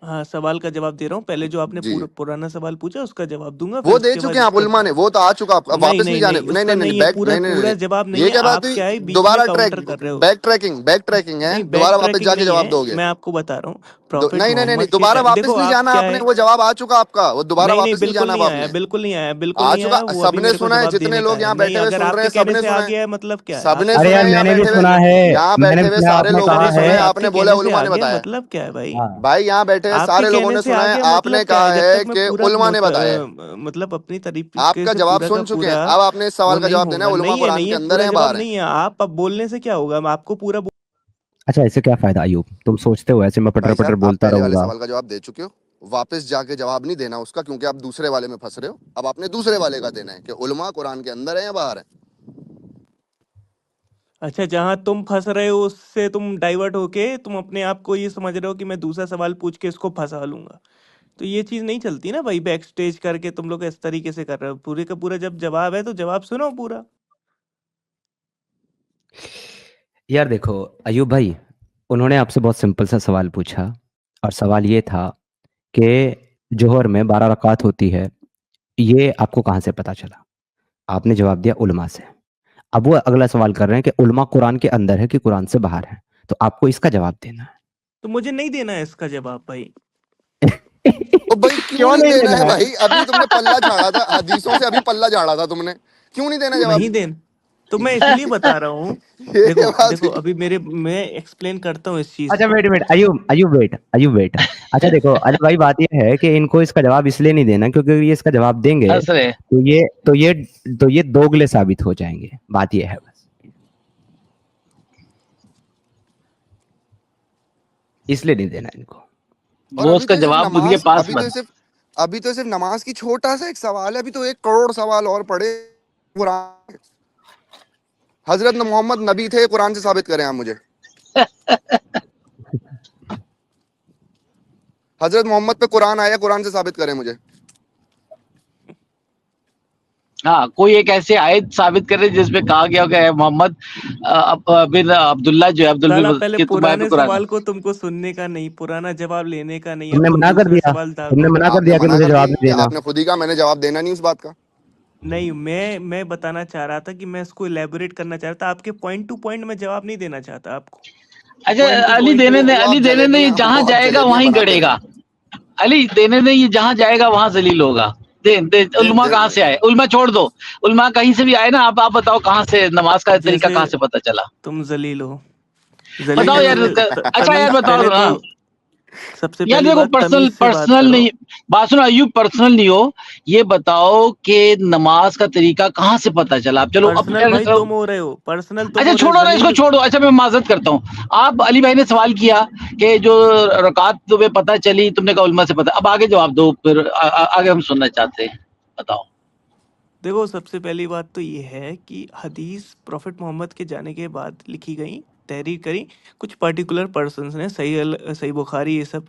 हाँ, सवाल का जवाब दे रहा हूँ। पहले जो आपने जी पुराना सवाल पूछा उसका जवाब दूंगा, वो फिर दे उसके बाद चुके हैं आप इसका उलमा ने, जवाब। वो तो आ चुका, अब नहीं वापस नहीं नहीं जाने, नहीं, नहीं उसका नहीं नहीं नहीं है, बैक, पूरा नहीं नहीं पूरा नहीं, जवाब नहीं ये है। क्या बात आप हुई? क्या है, बीच में दोबारा ट्रैक, काउंटर कर रहे हो। बैक ट्रैकिंग है, नहीं, दोबारा बैक वापस ट्रैकिंग जाके नहीं जवाब है, दोगे? मैं आपको बता रहा हूँ। प्रॉफिट नहीं नहीं नहीं नहीं, मोहम्मद के दोबारा टाइम, वापस देखो नहीं आप जाना क्या आपने, है, वो जवाब आ चुका आपका, वो दोबारा नहीं नहीं, वापस नहीं बिल्कुल जाना अब नहीं आया, आपने। बिल्कुल नहीं आया, बिल्कुल आ नहीं चुका, आया। वो अभी सबने मेरे को सुना है, जवाब जितने देने का लोग है। यहाँ नहीं, बैठे हुए अगर सुन रहे आपके हैं, कहने सबने से सुना आ है, गया है मतलब क्या है? सबने आपके अरे सुना यार है यहाँ मैंने भी बैठे हुए, सुना है, यहाँ मैंने बैठे भी हुए सुना, सारे आपने लोगों कहा ने है। सुना है, आपके आपने बोला कहने से उलमा आ ने गया बताया। मतलब क्या है भाई? हाँ भाई यहाँ बैठे हैं आपके सारे लोगों कहने ने से सुना आ है, गया आपने मतलब क्या कहा है? जब है तक मैं कि पूरा उलमा ने बताया है। मतलब अपनी तरीके आपका से जवाब पूरा का सुन चुके हैं, पूरा अब आपने इस वो सवाल का नहीं जवाब देना है, होगा। उलमा नहीं कुरान के है, अंदर है पूरा या जवाब बाहर है? नहीं है। आप अब बोलने से क्या होगा? मैं आपको पूरा अच्छा, ऐसे क्या फायदा अयूब, तुम सोचते हो ऐसे मैं पटर भाई पटर साहब, आप बोलता पहले वाले रहूंगा? सवाल का जवाब दे चुके हो, वापस जाके जवाब नहीं देना उसका, क्योंकि आप दूसरे वाले में फंस रहे हो। अब आपने दूसरे वाले का देना है कि उलमा कुरान के अंदर है या बाहर है। अच्छा, जहां तुम फंस रहे हो उससे तुम डाइवर्ट होके तुम अपने आप को ये समझ रहे हो कि मैं दूसरा सवाल पूछ के इसको फंसा लूंगा। तो ये चीज नहीं चलती ना भाई। बैक स्टेज करके तुम लोग इस तरीके से कर रहे हो। पूरे का पूरा जब जवाब है तो जवाब सुनो पूरा। यार देखो अयूब भाई, उन्होंने आपसे बहुत सिंपल सा सवाल पूछा, और सवाल ये था कि जोहर में 12 रकात होती है, ये आपको कहाँ से पता चला? आपने जवाब दिया उलमा से। अब वो अगला सवाल कर रहे हैं कि उलमा कुरान के अंदर है कि कुरान से बाहर है, तो आपको इसका जवाब देना तो मुझे नहीं देना है इसका जवाब भाई। है। ओ भाई क्यों क्यों नहीं नहीं देना देना है है? भाई? अभी तुमने पल्ला झाड़ा था हदीसों से, अभी पल्ला झाड़ा था तुमने, क्यों नहीं देना जवाब? नहीं देन तो मैं इसलिए बता रहा हूँ। ये देखो बात देखो, हुई। अभी मैं एक्सप्लेन करता हूँ इस चीज अच्छा को। Wait wait Ayub Ayub wait Ayub wait. अच्छा देखो अजय भाई, बात ये है कि इनको इसका जवाब इसलिए नहीं देना क्योंकि ये इसका जवाब देंगे हंस रहे हैं। तो ये दोगले साबित हो जाएंगे, बात ये है बस, इसलिए नहीं देना इनको। और वो अभी उसका तो सिर्फ जवाब उनके नमाज, पास मत। अभी तो सिर्फ नमाज की छोटा सा एक सवाल है, अभी तो 1 करोड़ सवाल और पड़े कुरान। हजरत मोहम्मद नबी थे, कुरान से साबित करें आप मुझे। हजरत मोहम्मद पे कुरान आया, कुरान से साबित करें मुझे। हाँ, कोई एक ऐसे आयत साबित करे जिसमें कहा गया हो कि मोहम्मद बिन अब्दुल्ला जो है अब्दुल साला बिन पहले के तुम्हारे पे पुराने कुरान है। सवाल को तुमको सुनने का नहीं, पुराना जवाब लेने का नहीं। अब तुमने तुम मना कर दूसरा दिया, सवाल तुमने दागो। मना कर आपने दिया कि मना मुझे कर जवाब नहीं दिया, देना। आपने खुद ही कहा, मैंने जवाब देना नहीं उस बात का। नहीं, मैं बताना चाह रहा था कि मैं इसको इलेबोरेट करना चाह रहा था। आपके पॉइंट टू पॉइंट में जवाब नहीं देना चाहता आपको। अच्छा, पॉइंट टू अली पॉइंट देने दे, वो अली आप देने दे, ये जलेबियां जहां वो आप जाएगा जलेबियां वहीं बनाते गड़ेगा। रहे। अली देने दे, ये जहां जाएगा वहां जलील होगा। दे दे, उलमा दे, कहाँ से आए? उलमा छोड़ दो, उलमा कहीं से भी आए ना। आप बताओ कहाँ से नमाज का तरीका जैसे कहाँ से पता चला? तुम जलील हो, बताओ यार। अच्छा यार तमीज बताओ पहले तो। ना। सबसे यार पहली देखो, बात, पर्सनल तमीज से बात पर्सनल करो। नहीं, बात सुनो अयूब, पर्सनल नहीं हो। ये बताओ कि नमाज का तरीका कहाँ से पता चला? आप चलो अब पर्सनल भाई तुम हो रहे हो, पर्सनल तुम अच्छा हो रहे हो छोड़ो ना इसको, जलील। छोड़ो। अच्छा मैं माजरत करता हूँ। आप अली भाई ने सवाल किया कि जो रकात तुम्हें पता चली, तुमने कहा उलमा से पता। अब आगे जवाब दो, फिर आगे हम सुनना चाहते हैं, बताओ। देखो, सबसे पहली बात तो ये है कि हदीस प्रॉफिट मोहम्मद के जाने के बाद लिखी गई, तहरीर करी कुछ पर्टिकुलर पर्सन्स ने। सही बुखारी ये सब।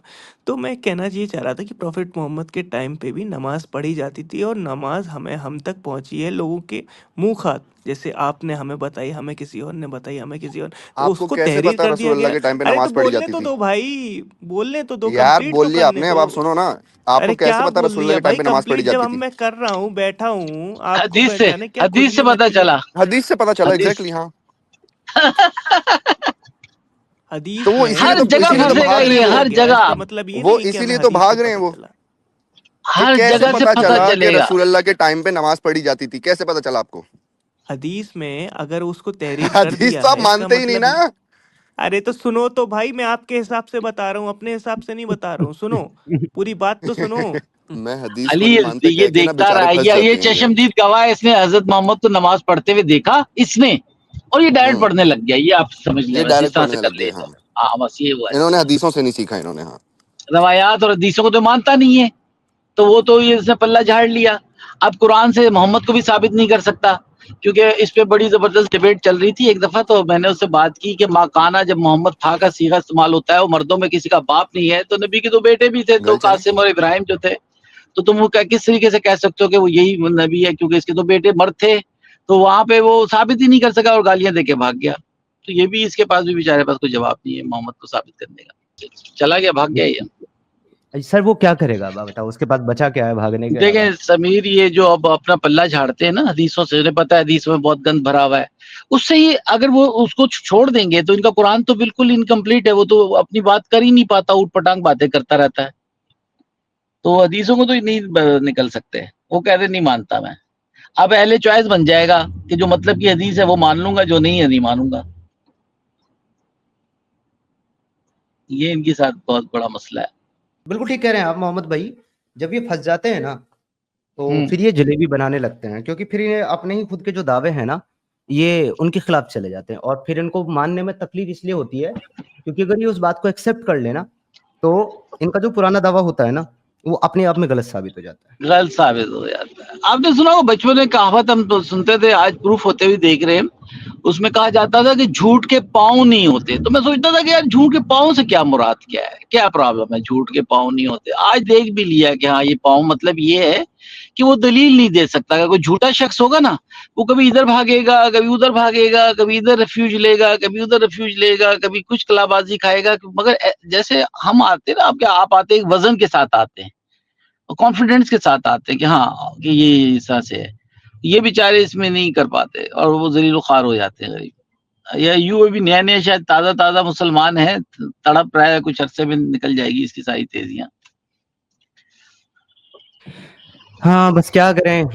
तो मैं कहना ये चाह रहा था कि प्रॉफिट मोहम्मद के टाइम पे भी नमाज पढ़ी जाती थी, और नमाज हम तक पहुंची है लोगों के मुंह खात। जैसे आपने हमें बताई, हमें किसी और ने बताई, हमें किसी और, तो आपको उसको कैसे तहरीर पता कर दिया रसूलुल्लाह गया। के टाइम पे अरे तो नमाज पढ़ी बोलने जाती तो थी? दो भाई, बोलने तो दो, यार कंप्लीट बोल तो लिया करने आपने, अब दो। आप सुनो ना। आपको अरे कैसे क्या पता बोल रसूलुल्लाह लिया के टाइम भाई? पे नमाज पढ़ी कंप्लीट जब जाती हम थी? मैं कर रहा हूँ, बैठा हूँ, आपको हदीस से, बैठाने क्या हदीस से खुजली पता लगती है? चला। हदीस से पता चला, हदीस एग्जैक्टली हाँ। तो हदीस वो में हर जगह पता इसीलिए तो फंसेगा भाग चला रहे ये, हैं दिया वो। हर गया, जगह। इसका मतलब ये वो नहीं है कि हमें इसीलिए तो हदीस से भाग रहे हैं पता वो, चला। कि हर कैसे जगह से पता पता चला कि चलेगा। रसूलुल्लाह के टाइम पे नमाज पढ़ी जाती थी, कैसे पता चला आपको? हदीस में अगर उसको तहरीर कर हदीस दिया तो आप है, इसका मानते ही नहीं मतलब ना। अरे तो सुनो तो भाई, मैं आपके हिसाब से बता रहा हूँ, अपने हिसाब से नहीं बता रहा हूँ। सुनो, पूरी बात तो सुनो। मैं हदीस को अली नहीं मानता ये कह के ना देखता बेचारे रहा, फंस ये जाते हैं ये। चशमदीद गवाह है। इसने हजरत मोहम्मद को नमाज पढ़ते हुए देखा इसने, और ये डायरेक्ट हम्म पढ़ने लग गया। ये आप समझ लें, ये बस इस डायरेक्ट तरह से पढ़ने कर लग ले गए, तो। हाँ। हाँ बस ये हुआ है। इन्होंने हदीसों से नहीं सीखा इन्होंने, हाँ। रवायात और हदीसों को तो मानता नहीं है, तो वो तो ये इसने पल्ला झाड़ लिया। अब कुरान से मोहम्मद को भी साबित नहीं कर सकता, क्योंकि इस पे बड़ी जबरदस्त डिबेट चल रही थी। एक दफा तो मैंने उससे बात की कि माकाना, जब मोहम्मद फा का सीगा इस्तेमाल होता है, वो मर्दों में किसी का बाप नहीं है, तो नबी के दो बेटे भी थे, दो गए चले। कासिम और इब्राहिम जो थे। तो तुम वो किस तरीके से कह सकते हो कि वो यही नबी है, क्योंकि इसके दो बेटे मर्द थे। तो वहां पे वो साबित ही नहीं कर सका और गालियां देके भाग गया। तो ये भी, इसके पास भी बेचारे पास कोई जवाब नहीं है मोहम्मद को साबित करने का। चला गया, भाग गया ये। सर वो क्या करेगा आप बताओ, उसके पास बचा क्या है भागने के देखें अलावा? समीर, ये जो अब अपना पल्ला झाड़ते हैं ना हदीसों से, उन्हें पता है हदीस में बहुत गंद भरा हुआ है, उससे ये अगर वो उसको छोड़ देंगे तो इनका कुरान तो बिल्कुल इनकम्प्लीट है, वो तो अपनी बात कर ही नहीं पाता, ऊट पटांग बातें करता रहता है। तो हदीसों को तो नहीं निकल सकते, वो कहते नहीं मानता मैं। अब अहले चॉइस बन जाएगा कि जो मतलब की हदीस है वो मान लूंगा, जो नहीं है नहीं मानूंगा। ये इनके साथ बहुत बड़ा मसला है। बिल्कुल ठीक कह रहे हैं आप मोहम्मद भाई। जब ये फंस जाते हैं ना तो फिर ये जलेबी बनाने लगते हैं, क्योंकि फिर ये अपने ही खुद के जो दावे हैं ना ये उनके खिलाफ चले जाते हैं, और फिर इनको मानने में तकलीफ इसलिए होती है क्योंकि अगर ये उस बात को एक्सेप्ट कर लेना तो इनका जो पुराना दावा होता है ना वो अपने आप में गलत साबित हो जाता है। गलत साबित हो जाता है। आपने सुना हो बचपन में कहावत, हम तो सुनते थे, आज प्रूफ होते हुए देख रहे हैं, उसमें कहा जाता था कि झूठ के पाँव नहीं होते। तो मैं सोचता था कि यार झूठ के पाँव से क्या मुराद, क्या है, क्या प्रॉब्लम है झूठ के पाँव नहीं होते। आज देख भी लिया कि हाँ ये पाँव मतलब ये है कि वो दलील नहीं दे सकता। अगर कोई झूठा शख्स होगा ना, वो कभी इधर भागेगा, कभी उधर भागेगा, कभी इधर रेफ्यूज लेगा, कभी उधर रेफ्यूज लेगा, कभी कुछ कलाबाजी खाएगा। मगर जैसे हम आते ना, आप आते एक वजन के साथ आते हैं, कॉन्फिडेंस के साथ आते हैं कि हाँ कि ये ऐसा से है। ये बेचारे इसमें नहीं कर पाते और वो जलील ख्वार हो जाते हैं गरीब। या यूं भी नया नया शायद ताजा ताजा मुसलमान है, तड़प रहा है, कुछ अरसे में निकल जाएगी इसकी सारी तेजियां। हाँ बस क्या करें।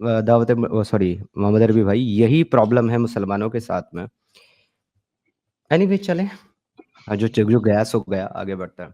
दावत सॉरी मोहम्मद अरबी भाई, यही प्रॉब्लम है मुसलमानों के साथ में। एनीवे चलें, जो जो गया सो गया, आगे बढ़ता है।